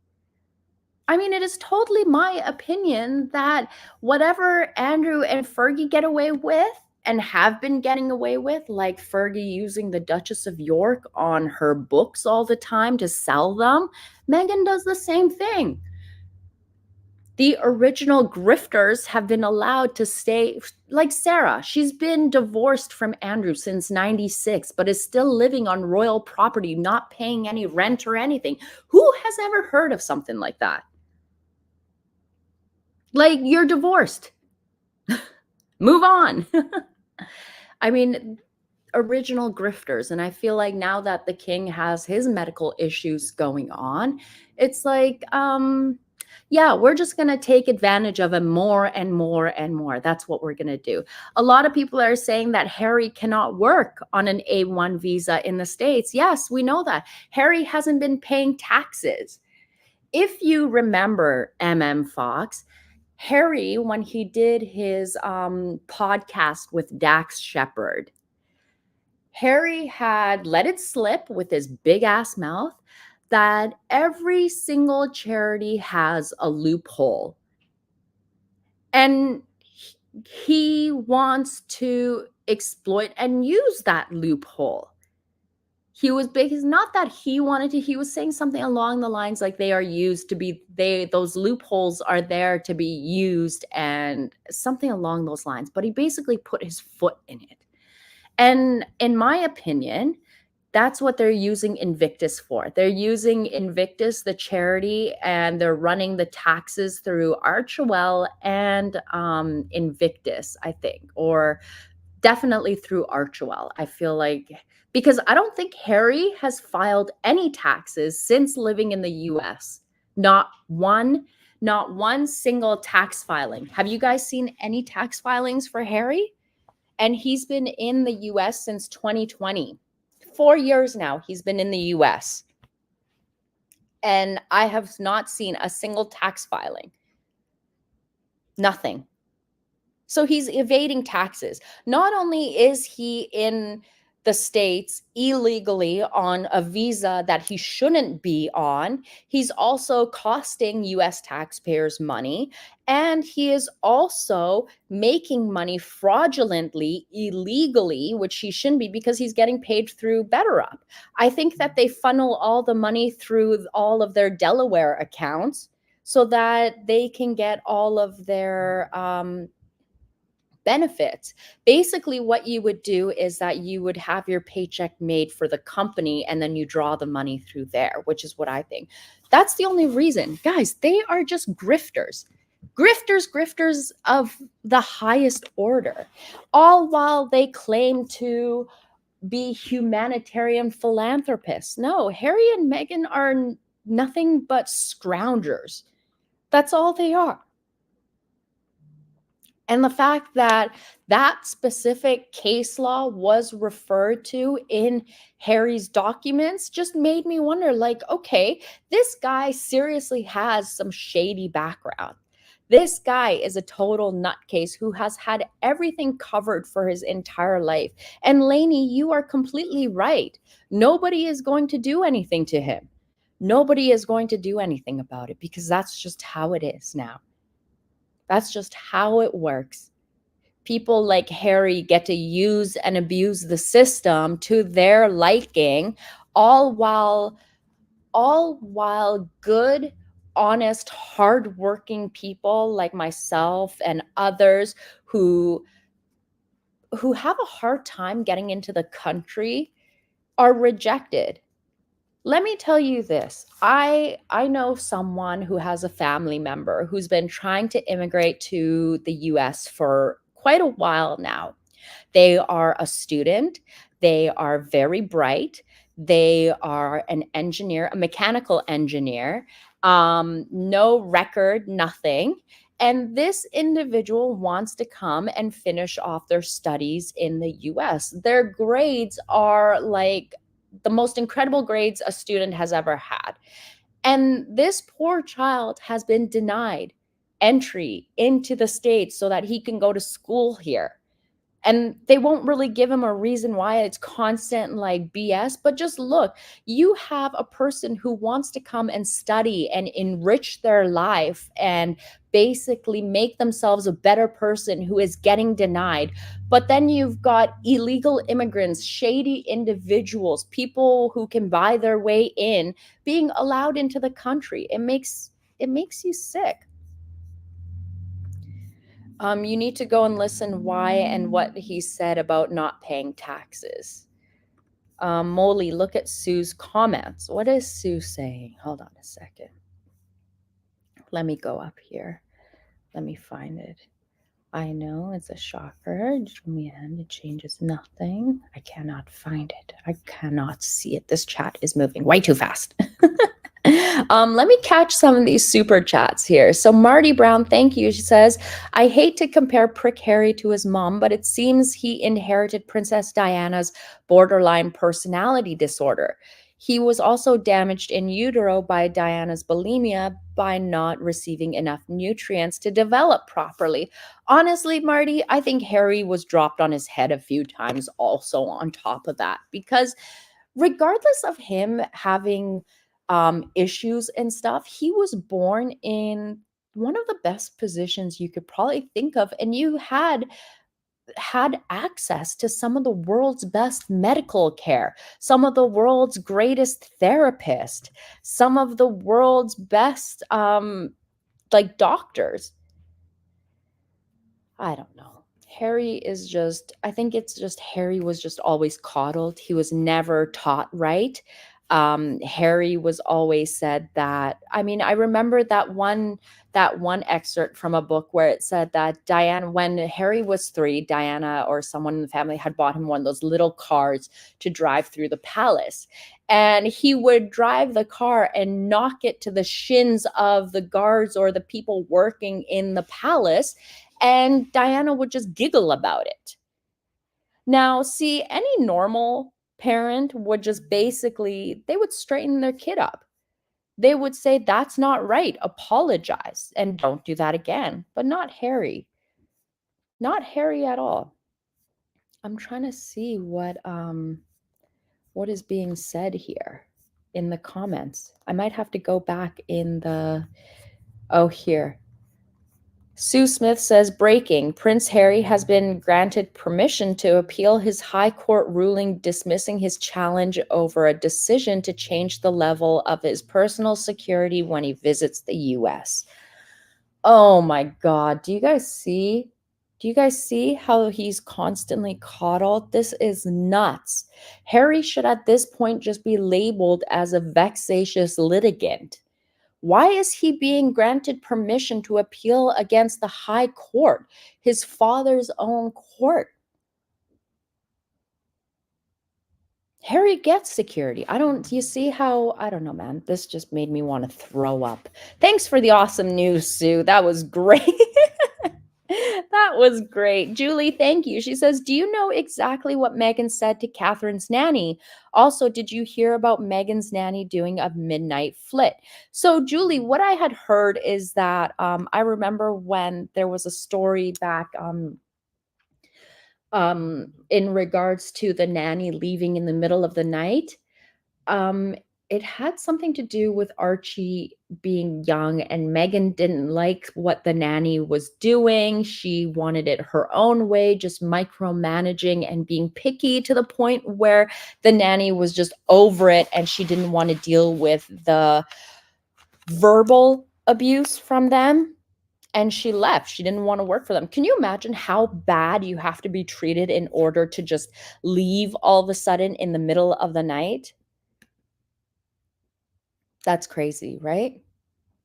I mean, it is totally my opinion that whatever Andrew and Fergie get away with, and have been getting away with, like Fergie using the Duchess of York on her books all the time to sell them, Meghan does the same thing. The original grifters have been allowed to stay, like Sarah. She's been divorced from Andrew since 96, but is still living on royal property, not paying any rent or anything. Who has ever heard of something like that? Like, you're divorced. Move on. I mean, original grifters. And I feel like now that the king has his medical issues going on, it's like, yeah, we're just going to take advantage of him more and more and more. That's what we're going to do. A lot of people are saying that Harry cannot work on an A1 visa in the States. Yes, we know that. Harry hasn't been paying taxes. If you remember Fox, Harry, when he did his podcast with Dax Shepard, Harry had let it slip with his big ass mouth that every single charity has a loophole. And he wants to exploit and use that loophole. He was big. It's not that he wanted to, he was saying something along the lines like they are used to be, those loopholes are there to be used and something along those lines. But he basically put his foot in it. And in my opinion, that's what they're using Invictus for. They're using Invictus, the charity, and they're running the taxes through Archewell and Invictus, I think, or definitely through Archewell. I feel like, because I don't think Harry has filed any taxes since living in the US. Not one single tax filing. Have you guys seen any tax filings for Harry? And he's been in the US since 2020. 4 years now he's been in the US. And I have not seen a single tax filing. Nothing. So he's evading taxes. Not only is he in the States illegally on a visa that he shouldn't be on, he's also costing US taxpayers money. And he is also making money fraudulently, illegally, which he shouldn't be because he's getting paid through BetterUp. I think that they funnel all the money through all of their Delaware accounts so that they can get all of their benefits. Basically, what you would do is that you would have your paycheck made for the company and then you draw the money through there, which is what I think. That's the only reason. Guys, they are just grifters. Grifters of the highest order, all while they claim to be humanitarian philanthropists. No, Harry and Meghan are nothing but scroungers. That's all they are. And the fact that that specific case law was referred to in Harry's documents just made me wonder, like, okay, this guy seriously has some shady background. This guy is a total nutcase who has had everything covered for his entire life. And Lainey, you are completely right. Nobody is going to do anything to him. Nobody is going to do anything about it because that's just how it is now. That's just how it works. People like Harry get to use and abuse the system to their liking, all while good, honest, hardworking people like myself and others who have a hard time getting into the country are rejected. Let me tell you this. I know someone who has a family member who's been trying to immigrate to the US for quite a while now. They are a student. They are very bright. They are an engineer, a mechanical engineer, no record, nothing. And this individual wants to come and finish off their studies in the US. Their grades are like the most incredible grades a student has ever had. And this poor child has been denied entry into the States so that he can go to school here. And they won't really give him a reason why. It's constant like BS. But just look, you have a person who wants to come and study and enrich their life and basically make themselves a better person who is getting denied. But then you've got illegal immigrants, shady individuals, people who can buy their way in, being allowed into the country. It makes you sick. You need to go and listen why and what he said about not paying taxes. Molly, look at Sue's comments. What is Sue saying? Hold on a second. Let me go up here. Let me find it. I know it's a shocker. And it changes nothing. I cannot find it. I cannot see it. This chat is moving way too fast. Let me catch some of these super chats here. So Marty Brown, thank you. She says, I hate to compare Prick Harry to his mom, but it seems he inherited Princess Diana's borderline personality disorder. He was also damaged in utero by Diana's bulimia by not receiving enough nutrients to develop properly. Honestly, Marty, I think Harry was dropped on his head a few times also on top of that, because regardless of him having issues and stuff, he was born in one of the best positions you could probably think of, and you had access to some of the world's best medical care, some of the world's greatest therapist, some of the world's best like doctors. I don't know. Harry is just, I think it's just Harry was just always coddled. He was never taught right. Harry was always said that, I mean, I remember that one excerpt from a book where it said that Diana, when Harry was 3, Diana or someone in the family had bought him one of those little cars to drive through the palace. And he would drive the car and knock it to the shins of the guards or the people working in the palace. And Diana would just giggle about it. Now, see, any normal parent would just basically, they would straighten their kid up. They would say, that's not right. Apologize and don't do that again. But not Harry. Not Harry at all. I'm trying to see what is being said here in the comments. I might have to go back in the, oh, here. Sue Smith says, breaking. Prince Harry has been granted permission to appeal his high court ruling dismissing his challenge over a decision to change the level of his personal security when he visits the US. Oh my God. Do you guys see? Do you guys see how he's constantly coddled? This is nuts. Harry should at this point just be labeled as a vexatious litigant. Why is he being granted permission to appeal against the high court, his father's own court? Harry gets security. You see how, I don't know, man. This just made me want to throw up. Thanks for the awesome news, Sue. That was great. That was great. Julie, thank you. She says, do you know exactly what Meghan said to Catherine's nanny? Also, did you hear about Meghan's nanny doing a midnight flit? So, Julie, what I had heard is that I remember when there was a story back in regards to the nanny leaving in the middle of the night. It had something to do with Archie being young, and Meghan didn't like what the nanny was doing. She wanted it her own way, just micromanaging and being picky to the point where the nanny was just over it and she didn't want to deal with the verbal abuse from them. And she left. She didn't want to work for them. Can you imagine how bad you have to be treated in order to just leave all of a sudden in the middle of the night? That's crazy, right?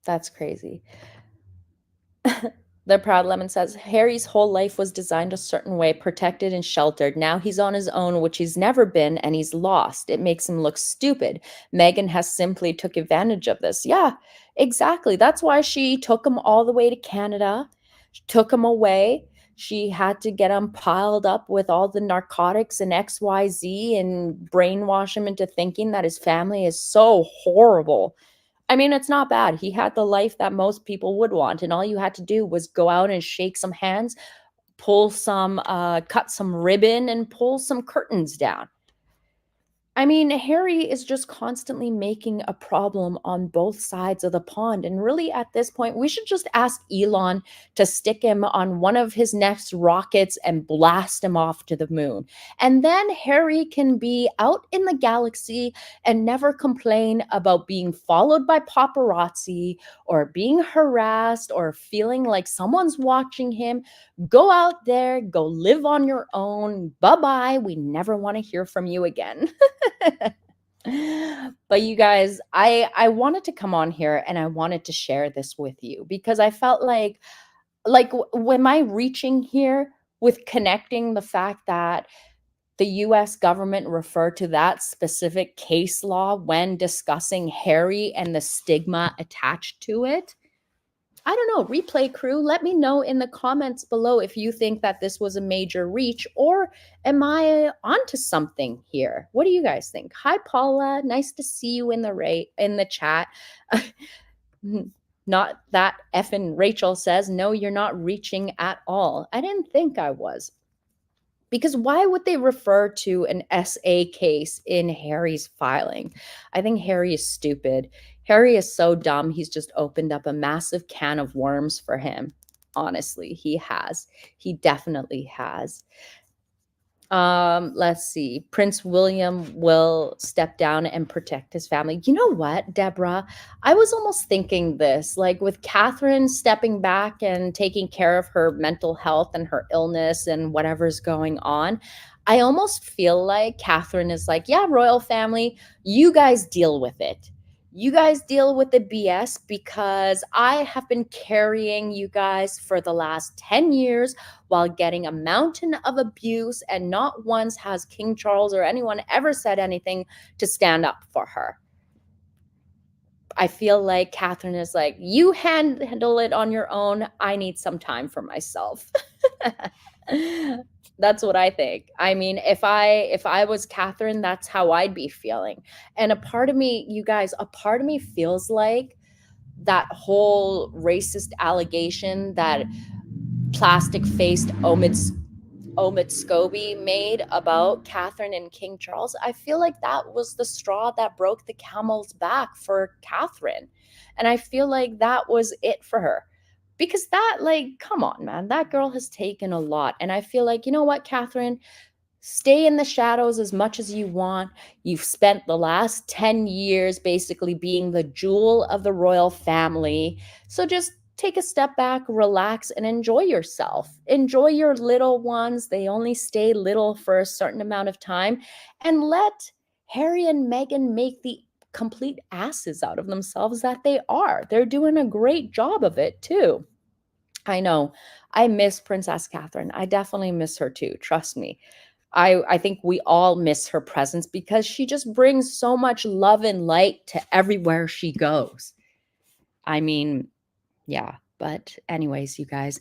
That's crazy. The Proud Lemon says, Harry's whole life was designed a certain way, protected and sheltered. Now he's on his own, which he's never been, and he's lost. It makes him look stupid. Meghan has simply took advantage of this. Yeah, exactly. That's why she took him all the way to Canada, took him away. She had to get him piled up with all the narcotics and XYZ and brainwash him into thinking that his family is so horrible. I mean, it's not bad. He had the life that most people would want, and all you had to do was go out and shake some hands, cut some ribbon, and pull some curtains down. I mean, Harry is just constantly making a problem on both sides of the pond. And really, at this point, we should just ask Elon to stick him on one of his next rockets and blast him off to the moon. And then Harry can be out in the galaxy and never complain about being followed by paparazzi or being harassed or feeling like someone's watching him. Go out there, go live on your own. Bye bye. We never want to hear from you again. But you guys, I wanted to come on here and I wanted to share this with you because I felt like am I reaching here with connecting the fact that the US government referred to that specific case law when discussing Harry and the stigma attached to it? I don't know, replay crew, let me know in the comments below if you think that this was a major reach or am I onto something here? What do you guys think? Hi Paula, nice to see you in the chat. Not that effing Rachel says, no, you're not reaching at all. I didn't think I was. Because why would they refer to an SA case in Harry's filing? I think Harry is stupid. Harry is so dumb. He's just opened up a massive can of worms for him. Honestly, he has. He definitely has. Let's see. Prince William will step down and protect his family. You know what, Deborah? I was almost thinking this, like with Catherine stepping back and taking care of her mental health and her illness and whatever's going on. I almost feel like Catherine is like, yeah, royal family, you guys deal with it. You guys deal with the BS because I have been carrying you guys for the last 10 years while getting a mountain of abuse, and not once has King Charles or anyone ever said anything to stand up for her. I feel like Catherine is like, you handle it on your own. I need some time for myself. That's what I think. I mean, if I was Catherine, that's how I'd be feeling. And a part of me, you guys, a part of me feels like that whole racist allegation that plastic-faced Omid Scobie made about Catherine and King Charles, I feel like that was the straw that broke the camel's back for Catherine. And I feel like that was it for her. Because that, like, come on, man, that girl has taken a lot. And I feel like, you know what, Catherine, stay in the shadows as much as you want. You've spent the last 10 years basically being the jewel of the royal family. So just take a step back, relax, and enjoy yourself. Enjoy your little ones. They only stay little for a certain amount of time. And let Harry and Meghan make the complete asses out of themselves that they are. They're doing a great job of it too. I know. I miss Princess Catherine. I definitely miss her too. Trust me. I think we all miss her presence because she just brings so much love and light to everywhere she goes. I mean, yeah. But anyways, you guys,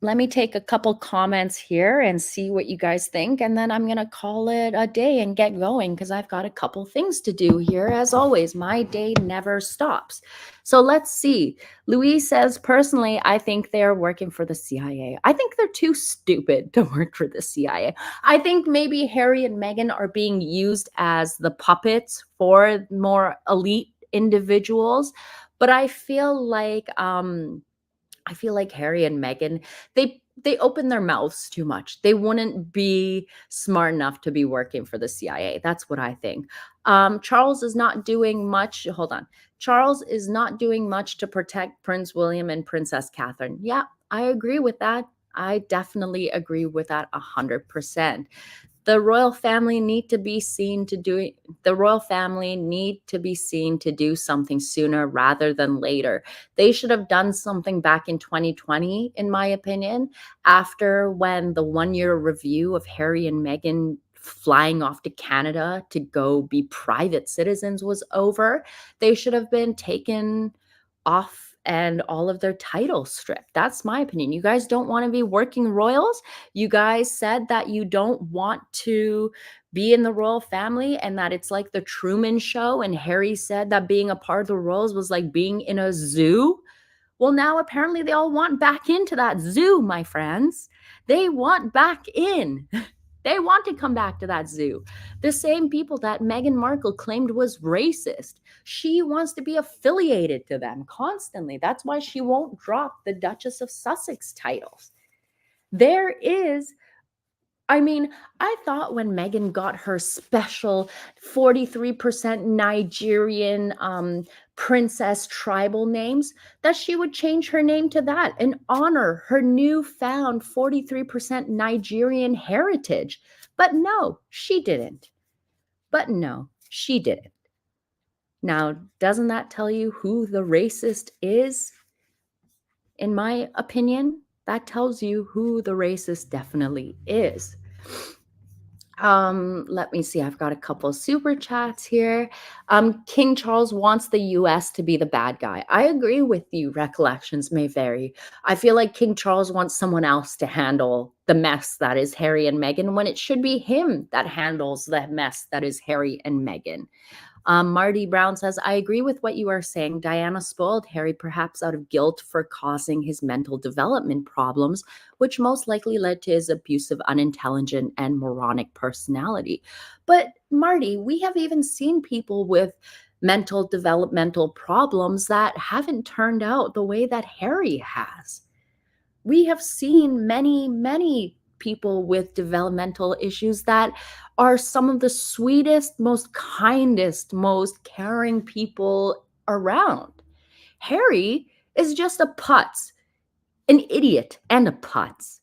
let me take a couple comments here and see what you guys think. And then I'm going to call it a day and get going because I've got a couple things to do here. As always, my day never stops. So let's see. Louise says, personally, I think they're working for the CIA. I think they're too stupid to work for the CIA. I think maybe Harry and Meghan are being used as the puppets for more elite individuals. But I feel like Harry and Meghan, they open their mouths too much. They wouldn't be smart enough to be working for the CIA. That's what I think. Charles is not doing much. Hold on. Charles is not doing much to protect Prince William and Princess Catherine. Yeah, I agree with that. I definitely agree with that 100%. The royal family need to be seen to do something sooner rather than later. They should have done something back in 2020, in my opinion, after when the 1-year review of Harry and Meghan flying off to Canada to go be private citizens was over. They should have been taken off and all of their titles stripped. That's my opinion. You guys don't want to be working royals. You guys said that you don't want to be in the royal family and that it's like the Truman Show. And Harry said that being a part of the royals was like being in a zoo. Well, now apparently they all want back into that zoo, my friends. They want back in. They want to come back to that zoo. The same people that Meghan Markle claimed was racist. She wants to be affiliated to them constantly. That's why she won't drop the Duchess of Sussex titles. There is, I mean, I thought when Meghan got her special 43% Nigerian princess tribal names, that she would change her name to that and honor her newfound 43% Nigerian heritage. But no, she didn't. Now, doesn't that tell you who the racist is? In my opinion, that tells you who the racist definitely is. Let me see. I've got a couple super chats here. King Charles wants the US to be the bad guy. I agree with you. Recollections may vary. I feel like King Charles wants someone else to handle the mess that is Harry and Meghan, when it should be him that handles the mess that is Harry and Meghan. Marty Brown says, I agree with what you are saying. Diana spoiled Harry, perhaps out of guilt for causing his mental development problems, which most likely led to his abusive, unintelligent, and moronic personality. But Marty, we have even seen people with mental developmental problems that haven't turned out the way that Harry has. We have seen many people with developmental issues that are some of the sweetest, most kindest, most caring people around. Harry is just a putz, an idiot and a putz.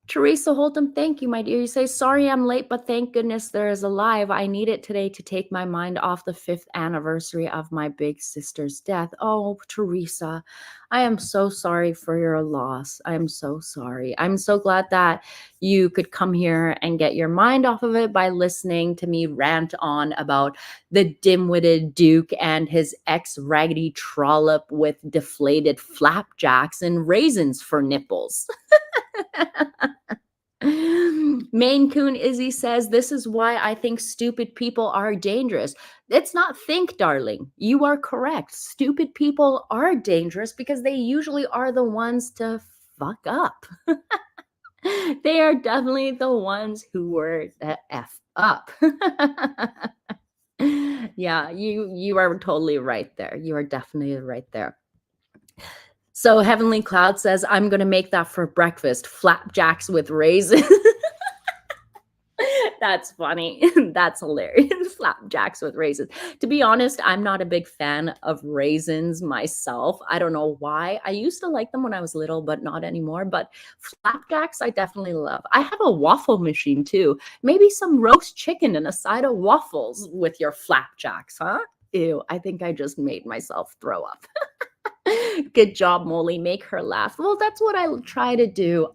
Teresa Holton, thank you, my dear. You say, sorry I'm late, but thank goodness there is a live. I need it today to take my mind off the 5th anniversary of my big sister's death. Oh, Teresa, I am so sorry for your loss. I am so sorry. I'm so glad that you could come here and get your mind off of it by listening to me rant on about the dim-witted Duke and his ex-raggedy trollop with deflated flapjacks and raisins for nipples. Maine Coon Izzy says, this is why I think stupid people are dangerous. It's not think, darling. You are correct. Stupid people are dangerous because they usually are the ones to fuck up. They are definitely the ones who were the F up. Yeah, you are totally right there. You are definitely right there. So Heavenly Cloud says, I'm going to make that for breakfast. Flapjacks with raisins. That's funny. That's hilarious. Flapjacks with raisins. To be honest, I'm not a big fan of raisins myself. I don't know why. I used to like them when I was little, but not anymore. But flapjacks, I definitely love. I have a waffle machine too. Maybe some roast chicken and a side of waffles with your flapjacks, huh? Ew, I think I just made myself throw up. Good job, Molly. Make her laugh. Well, that's what I try to do.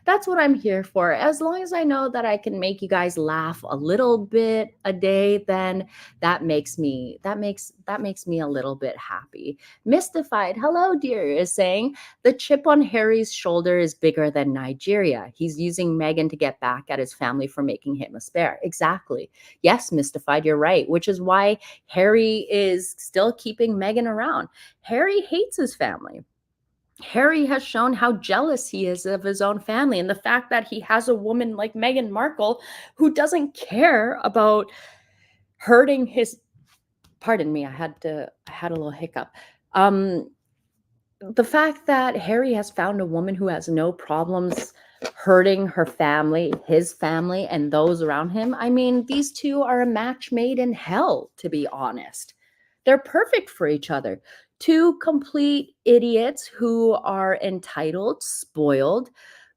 That's what I'm here for. As long as I know that I can make you guys laugh a little bit a day, then that makes me a little bit happy. Mystified, hello, dear, is saying the chip on Harry's shoulder is bigger than Nigeria. He's using Meghan to get back at his family for making him a spare. Exactly. Yes, Mystified, you're right, which is why Harry is still keeping Meghan around. Harry hates his family. Harry has shown how jealous he is of his own family, and the fact that he has a woman like Meghan Markle who doesn't care about hurting his, pardon me, I had a little hiccup. The fact that Harry has found a woman who has no problems hurting her family, his family, and those around him. I mean, these two are a match made in hell, to be honest. They're perfect for each other. Two complete idiots who are entitled, spoiled,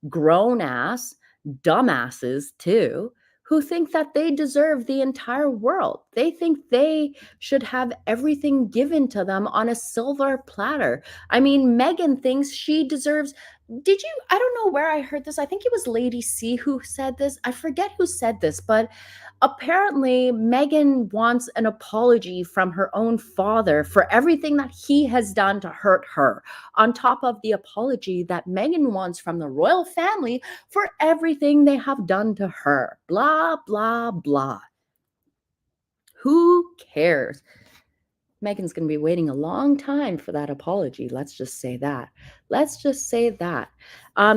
grown ass, dumbasses too, who think that they deserve the entire world. They think they should have everything given to them on a silver platter. I mean, Meghan thinks she deserves. I don't know where I heard this. I think it was Lady C who said this. I forget who said this, but apparently Meghan wants an apology from her own father for everything that he has done to hurt her, on top of the apology that Meghan wants from the royal family for everything they have done to her. Blah, blah, blah. Who cares? Megan's going to be waiting a long time for that apology. Let's just say that. Let's just say that.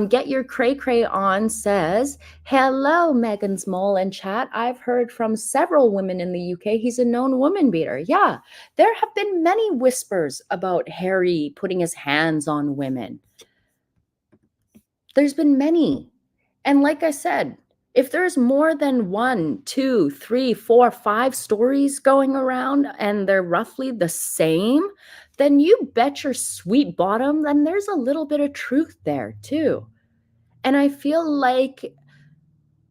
Get your cray cray on says, hello, MeghansMole and chat. I've heard from several women in the UK he's a known woman beater. Yeah, there have been many whispers about Harry putting his hands on women. There's been many. And like I said, if there's more than 1, 2, 3, 4, 5 stories going around and they're roughly the same, then you bet your sweet bottom, then there's a little bit of truth there too. And I feel like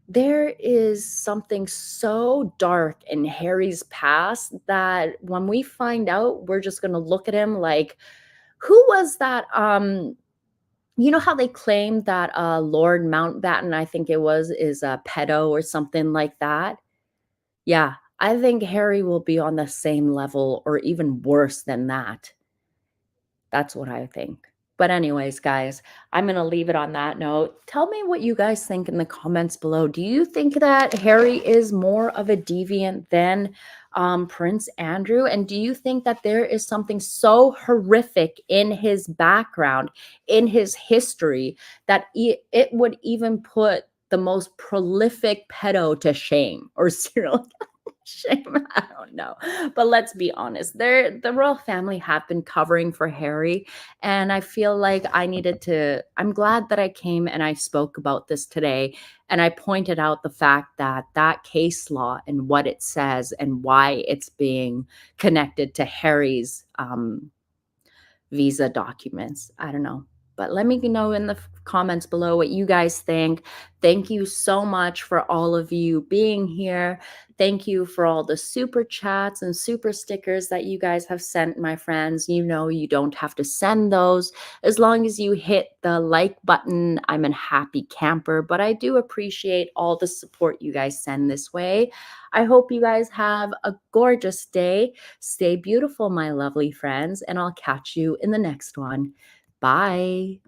there is something so dark in Harry's past that when we find out, we're just going to look at him like, who was that? You know how they claim that Lord Mountbatten, I think it was, is a pedo or something like that? Yeah, I think Harry will be on the same level or even worse than that. That's what I think. But anyways, guys, I'm going to leave it on that note. Tell me what you guys think in the comments below. Do you think that Harry is more of a deviant than Prince Andrew? And do you think that there is something so horrific in his background, in his history, that it would even put the most prolific pedo to shame or serial shame? I don't know. But let's be honest. The royal family have been covering for Harry. And I feel like I'm glad that I came and I spoke about this today. And I pointed out the fact that that case law and what it says and why it's being connected to Harry's visa documents. I don't know. But let me know in the comments below what you guys think. Thank you so much for all of you being here. Thank you for all the super chats and super stickers that you guys have sent, my friends. You know you don't have to send those. As long as you hit the like button, I'm a happy camper. But I do appreciate all the support you guys send this way. I hope you guys have a gorgeous day. Stay beautiful, my lovely friends, and I'll catch you in the next one. Bye.